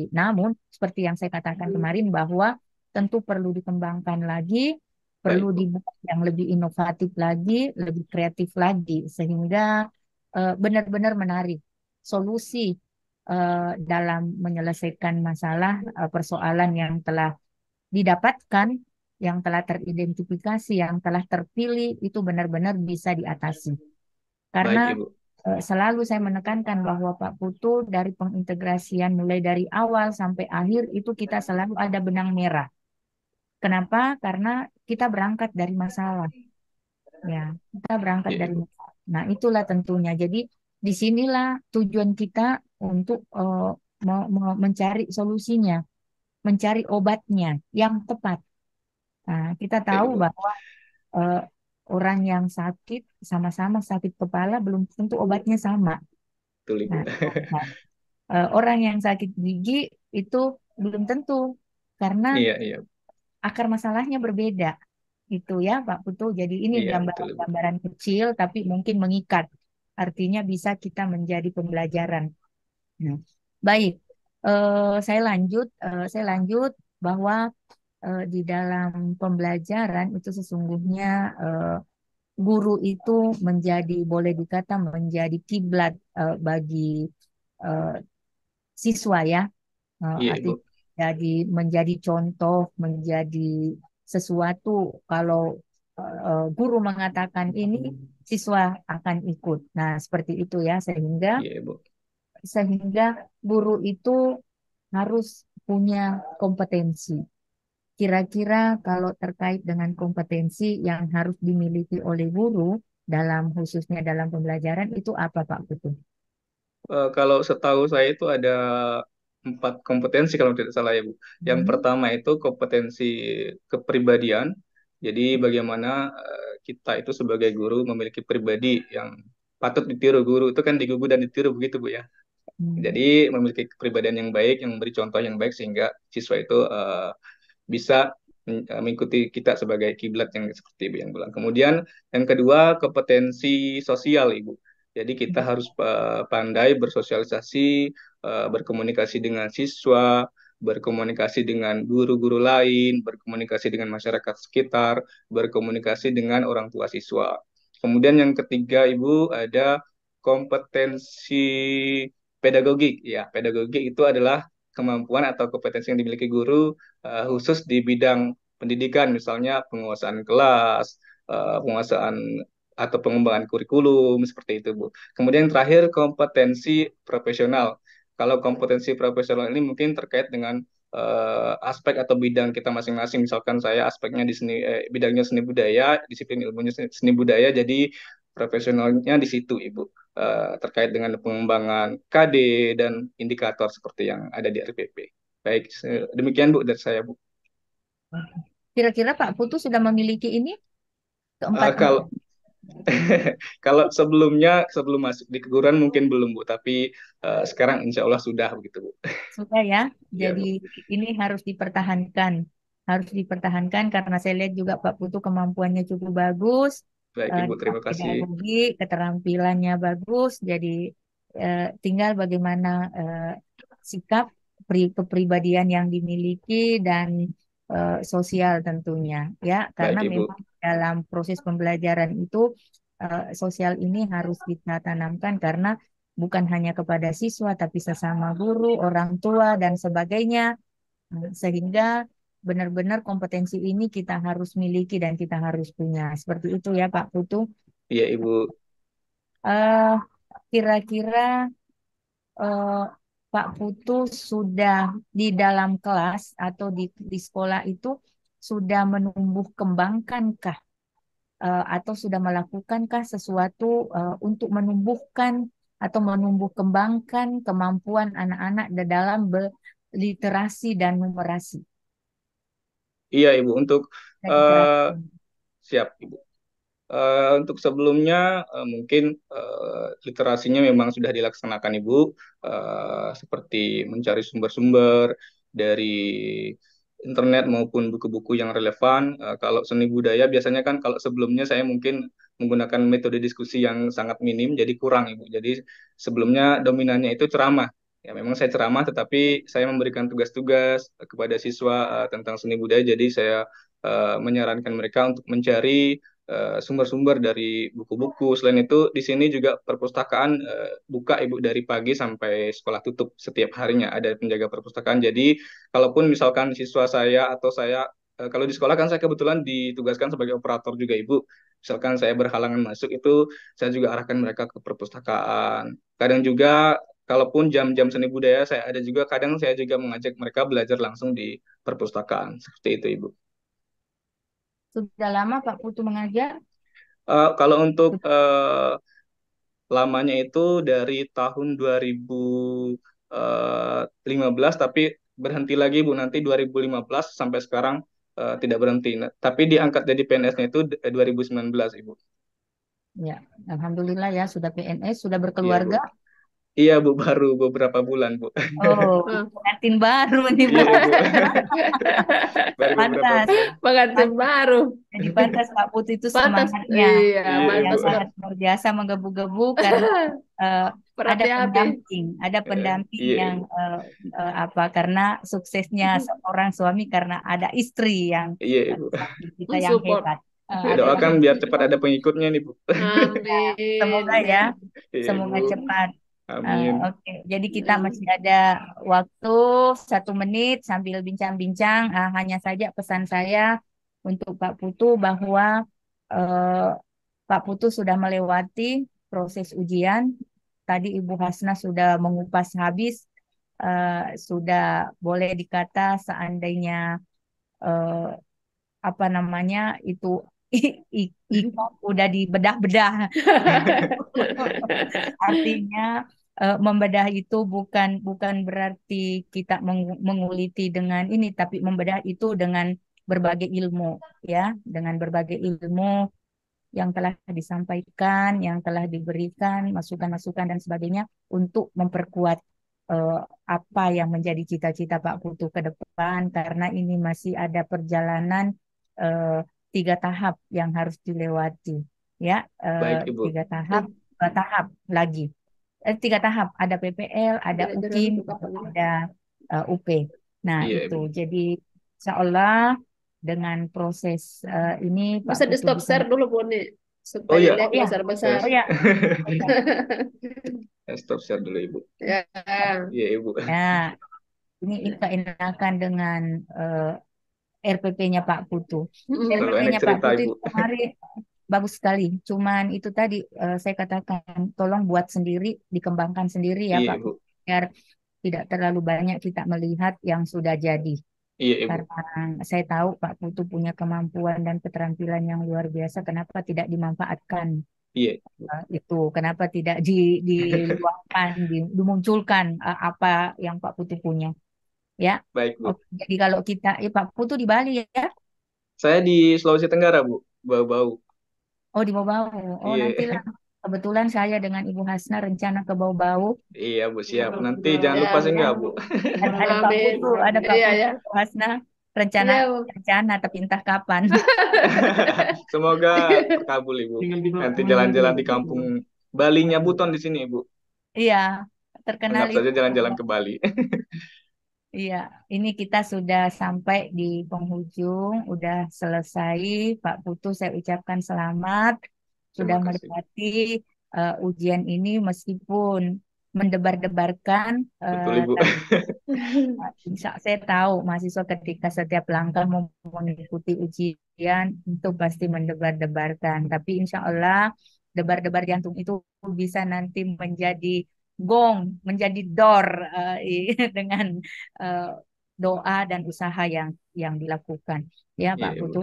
Namun, seperti yang saya katakan kemarin bahwa tentu perlu dikembangkan lagi, perlu Baik, Bu. dibuat yang lebih inovatif lagi, lebih kreatif lagi, sehingga benar-benar menarik solusi dalam menyelesaikan masalah persoalan yang telah didapatkan, yang telah teridentifikasi, yang telah terpilih itu benar-benar bisa diatasi. Karena Baik, Ibu. selalu saya menekankan bahwa Pak Putu dari pengintegrasian mulai dari awal sampai akhir itu kita selalu ada benang merah. Kenapa? Karena kita berangkat dari masalah. Ya, kita berangkat Iya, dari Ibu. masalah. Nah, itulah tentunya. Jadi disinilah tujuan kita untuk mencari solusinya, mencari obatnya yang tepat. Nah, kita Baik, tahu Ibu. bahwa eh, orang yang sakit sama-sama sakit kepala belum tentu obatnya sama. Betul, Ibu. Nah, nah, orang yang sakit gigi itu belum tentu karena Iya, iya. akar masalahnya berbeda. Itu ya, Pak Putu. Jadi ini Iya, betul, Ibu. gambaran-gambaran kecil tapi mungkin mengikat. Artinya bisa kita menjadi pembelajaran. Nah, baik. Saya lanjut bahwa di dalam pembelajaran itu sesungguhnya guru itu menjadi boleh dikata menjadi kiblat bagi eh, siswa ya. Iya, Ibu. Artinya menjadi contoh, menjadi sesuatu. Kalau guru mengatakan ini, siswa akan ikut. Nah, seperti itu ya, Iya, Ibu. sehingga guru itu harus punya kompetensi. Kira-kira kalau terkait dengan kompetensi yang harus dimiliki oleh guru dalam khususnya dalam pembelajaran itu apa Pak Putu? Kalau setahu saya itu ada 4 kompetensi kalau tidak salah ya Bu. Yang pertama itu kompetensi kepribadian. Jadi bagaimana kita itu sebagai guru memiliki pribadi yang patut ditiru. Guru itu kan digugu dan ditiru begitu Bu ya. Hmm. Jadi memiliki kepribadian yang baik, yang memberi contoh yang baik sehingga siswa itu bisa mengikuti kita sebagai kiblat yang seperti Ibu yang bilang. Kemudian yang kedua kompetensi sosial Ibu. Jadi kita harus pandai bersosialisasi, berkomunikasi dengan siswa, berkomunikasi dengan guru-guru lain, berkomunikasi dengan masyarakat sekitar, berkomunikasi dengan orang tua siswa. Kemudian yang ketiga Ibu ada kompetensi pedagogik. Ya, pedagogik itu adalah kemampuan atau kompetensi yang dimiliki guru khusus di bidang pendidikan, misalnya penguasaan kelas, penguasaan atau pengembangan kurikulum, seperti itu, Bu. Kemudian yang terakhir, kompetensi profesional. Kalau kompetensi profesional ini mungkin terkait dengan aspek atau bidang kita masing-masing. Misalkan saya aspeknya di bidangnya seni budaya, disiplin ilmunya seni budaya, jadi profesionalnya di situ, Ibu. Terkait dengan pengembangan KD dan indikator seperti yang ada di RPP. Baik, demikian Bu dari saya Bu. Kira-kira Pak Putu sudah memiliki ini keempat Kalau kalau sebelum masuk di keguruan mungkin belum Bu, tapi sekarang insya Allah sudah begitu Bu. sudah ya. Ya Jadi Bu. ini harus dipertahankan karena saya lihat juga Pak Putu kemampuannya cukup bagus, Baik Ibu, dalam terima kasih. pedagogi, keterampilannya bagus. Jadi tinggal bagaimana sikap kepribadian yang dimiliki dan sosial tentunya ya, karena Baik Ibu. memang dalam proses pembelajaran itu sosial ini harus kita tanamkan karena bukan hanya kepada siswa tapi sesama guru, orang tua dan sebagainya. Sehingga benar-benar kompetensi ini kita harus miliki dan kita harus punya. Seperti itu ya Pak Putu. Iya Ibu. Eh, Kira-kira eh, Pak Putu sudah di dalam kelas atau di sekolah itu sudah menumbuh kembangkankah atau sudah melakukankah sesuatu untuk menumbuhkan atau menumbuh kembangkan kemampuan anak-anak dalam literasi dan numerasi Iya Ibu, untuk dan eh, interaksi. siap Ibu. Untuk sebelumnya mungkin literasinya memang sudah dilaksanakan Ibu, seperti mencari sumber-sumber dari internet maupun buku-buku yang relevan. Kalau seni budaya biasanya kan kalau sebelumnya saya mungkin menggunakan metode diskusi yang sangat minim, jadi kurang Ibu. Jadi sebelumnya dominannya itu ceramah. Ya memang saya ceramah, tetapi saya memberikan tugas-tugas kepada siswa tentang seni budaya. Jadi saya menyarankan mereka untuk mencari sumber-sumber dari buku-buku. Selain itu, di sini juga perpustakaan buka Ibu dari pagi sampai sekolah tutup setiap harinya ada penjaga perpustakaan. Jadi, kalaupun misalkan siswa saya atau saya kalau di sekolah kan saya kebetulan ditugaskan sebagai operator juga Ibu. Misalkan saya berhalangan masuk itu saya juga arahkan mereka ke perpustakaan. Kadang juga kalaupun jam-jam seni budaya saya ada juga kadang saya juga mengajak mereka belajar langsung di perpustakaan. Seperti itu Ibu. Sudah lama Pak Putu mengajar? Kalau untuk lamanya itu dari tahun 2015 tapi berhenti lagi Bu nanti 2015 sampai sekarang tidak berhenti. Nah, tapi diangkat jadi PNS-nya itu 2019 Ibu. Ya, alhamdulillah ya sudah PNS, sudah Iya Bu. berkeluarga. Iya Bu, baru beberapa bulan Bu. Oh, pengantin baru nih Iya Pak. Ibu. Baru beberapa Pantas, bulan. Pengantin pantas. baru. Jadi pantas Pak Putu itu Pantas, semangatnya iya, Iya yang Ibu. pantas sangat luar biasa menggebu-gebu karena eh, berapi-api. ada pendamping Iya yang Ibu. apa karena suksesnya seorang suami karena ada istri yang Iya Ibu. samping kita yang Mensupport. hebat. Ya, Ada doakan biar cepat ada pengikutnya nih Bu. semoga Amin. ya, Iya semoga Ibu. cepat. Amin. Oke, jadi kita masih ada waktu 1 menit sambil bincang-bincang. Hanya saja pesan saya untuk Pak Putu bahwa eh, Pak Putu sudah melewati proses ujian. Tadi Ibu Hasna sudah mengupas habis, sudah boleh dikata seandainya eh, apa namanya itu ikan udah dibedah-bedah. Artinya membedah itu bukan bukan berarti kita menguliti dengan ini, tapi membedah itu dengan berbagai ilmu, ya, dengan berbagai ilmu yang telah disampaikan, yang telah diberikan, masukan-masukan dan sebagainya untuk memperkuat eh, apa yang menjadi cita-cita Pak Putu ke depan, karena ini masih ada perjalanan eh, 3 tahap yang harus dilewati, ya, Baik, Ibu. 3 tahap, 2 tahap lagi. 3 tahap, ada PPL, ada Jalan-jalan UKIM, itu kapan ya? ada UP. Nah, Iya, itu. Ibu. Jadi, insya Allah dengan proses ini Pak Bisa di Putu stop bisa. share dulu, Bu, nih. Oh Supaya iya, Oh lihat ya, saya, besar-besar. oh ya, oh ya. saya stop share dulu, Ibu. Ya. Iya, Ibu. Ya, ini keenakan dengan RPP-nya Pak Putu. Kalau enak RPP-nya Pak cerita, Putu Ibu. itu kemarin bagus sekali. Cuman itu tadi saya katakan, tolong buat sendiri, dikembangkan sendiri ya Iya, Pak Ibu. Putu, biar tidak terlalu banyak kita melihat yang sudah jadi. Iya, Ibu. Karena saya tahu Pak Putu punya kemampuan dan keterampilan yang luar biasa. Kenapa tidak dimanfaatkan Iya. itu? Kenapa tidak diluangkan, dimunculkan apa yang Pak Putu punya? Ya, Baik, Bu. oke. Jadi kalau kita, Pak Putu di Bali ya? Saya di Sulawesi Tenggara, Bu. Bau-bau. Oh di Bau-Bau. Oh nantilah. Iya. Kebetulan saya dengan Ibu Hasna rencana ke Bau-Bau. Iya, Bu. Siap. Nanti jangan lupa Ya. singgah, Bu. Ada Pak Amin. Putu, ada Pak Iya, Putu, ya. Ibu Hasna. Rencana, Iya, Bu. rencana, tapi entah kapan. Semoga terkabul, Ibu. Nanti jalan-jalan di kampung Balinya Buton di sini, Ibu. Iya, terkenal Anggap saja itu. jalan-jalan ke Bali. Iya, ini kita sudah sampai di penghujung, udah selesai. Pak Putu, saya ucapkan selamat sudah Terima kasih, Bu. melewati ujian ini meskipun mendebar-debarkan, Betul, Ibu. tapi saya tahu mahasiswa ketika setiap langkah mau mengikuti ujian itu pasti mendebar-debarkan. Tapi insya Allah debar-debar jantung itu bisa nanti menjadi gong, menjadi dor dengan eh, doa dan usaha yang dilakukan. Ya Iya, Pak Ibu. Putu,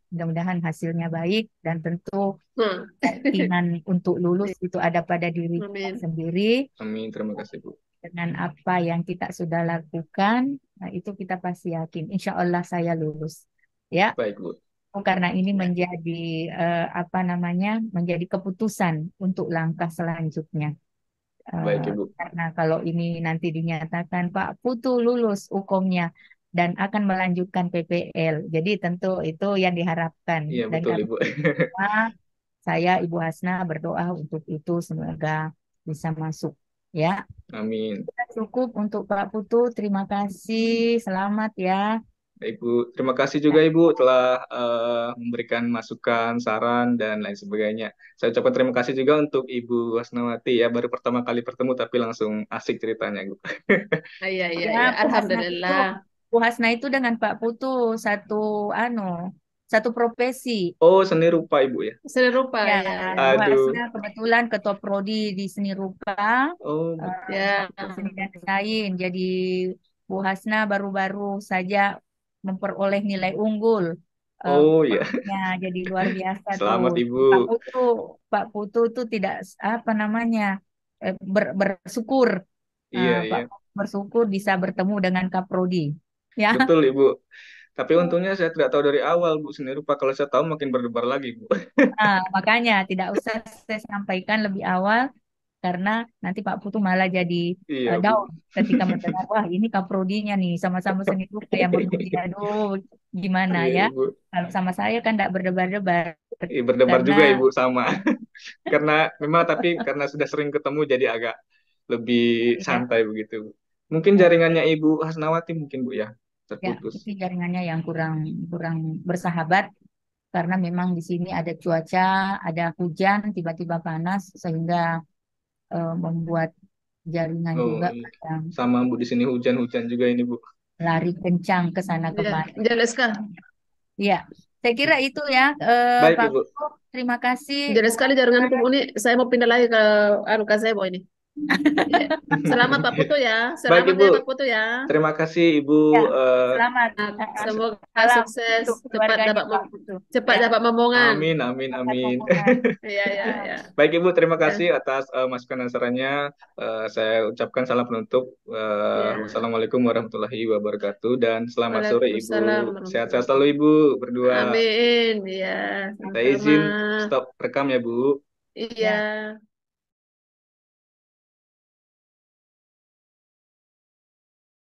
mudah-mudahan hasilnya baik dan tentu Nah, keinginan untuk lulus itu ada pada diri kita amin. sendiri Amin. Terima kasih, Bu. dengan apa yang kita sudah lakukan, nah itu kita pasti yakin, insya Allah saya lulus. Ya, Baik, Bu. karena ini menjadi apa namanya, menjadi keputusan untuk langkah selanjutnya. Baik, Ibu. Karena kalau ini nanti dinyatakan Pak Putu lulus hukumnya dan akan melanjutkan PPL, jadi tentu itu yang diharapkan Iya, dan betul, kami Ibu. semua, saya Ibu Hasna berdoa untuk itu semoga bisa masuk. Ya. Amin. Cukup untuk Pak Putu. Terima kasih. Selamat ya. Baik, Bu. Terima kasih Ya, juga Ibu telah memberikan masukan, saran, dan lain sebagainya. Saya ucapkan terima kasih juga untuk Ibu Wasnawati ya, baru pertama kali bertemu tapi langsung asik ceritanya, Bu. Iya, iya, ya, iya. itu Alhamdulillah. Bu Hasna itu dengan Pak Putu satu anu satu profesi. Oh, seni rupa Ibu ya. Seni rupa, Ya, ya, ya. Bu Aduh. Hasna kebetulan ketua prodi di seni rupa, Oh, Ya, seni dan desain. Jadi Bu Hasna baru-baru saja memperoleh nilai unggul. oh ya. Prodinya jadi luar biasa tuh. Selamat Pak Ibu. Putu, Pak Putu tuh tidak apa namanya bersyukur. Iya, Pak iya. Putu bersyukur bisa bertemu dengan Kaprodi. Ya, Betul Ibu. Tapi untungnya saya tidak tahu dari awal Bu seni rupa. Kalau saya tahu makin berdebar lagi Bu. makanya tidak usah saya sampaikan lebih awal karena nanti Pak Putu malah jadi Iya down Bu. ketika mendengar wah ini kaprodinya nih sama-sama seni rupa yang menguji, aduh gimana Iya ya, Ibu. kalau sama saya kan tidak berdebar-debar Iya, berdebar karena juga Ibu sama. Karena memang tapi karena sudah sering ketemu jadi agak lebih ya, santai begitu. Bu. Mungkin ya, jaringannya Ibu Hasnawati mungkin Bu ya ya terputus. itu jaringannya yang kurang kurang bersahabat karena memang di sini ada cuaca, ada hujan tiba-tiba panas sehingga membuat jaringan Oh, juga iya. kadang Sama Bu, di sini hujan-hujan juga ini Bu. lari kencang ke sana Ya, kemari. Jaleska. Iya, saya kira itu ya, Baik Pak Ibu. Putu. Terima kasih Jelas Bu sekali Hasna. jaringanku ini. Saya mau pindah lagi ke anu Kasebo ini. Ya. Selamat Pak Putu ya. Baik Selamat Ibu. ya Pak Putu ya. Terima kasih Ibu. Ya, eh, selamat. Nah, semoga Salam sukses, untuk cepat keluarganya dapat Pak Putu. cepat Ya, dapat momongan. amin, amin, dapat amin. omongan. Iya, iya, iya. Baik Ibu, terima Ya, kasih atas masukan dan sarannya. Saya ucapkan salam penutup. ya. Wassalamualaikum warahmatullahi wabarakatuh dan selamat sore Ibu. Waalaikumsalam Sehat-sehat warahmatullahi selalu wabarakatuh. Ibu berdua. Amin. Ya, Saya sama-sama. izin stop rekam ya Bu. Iya. Ya.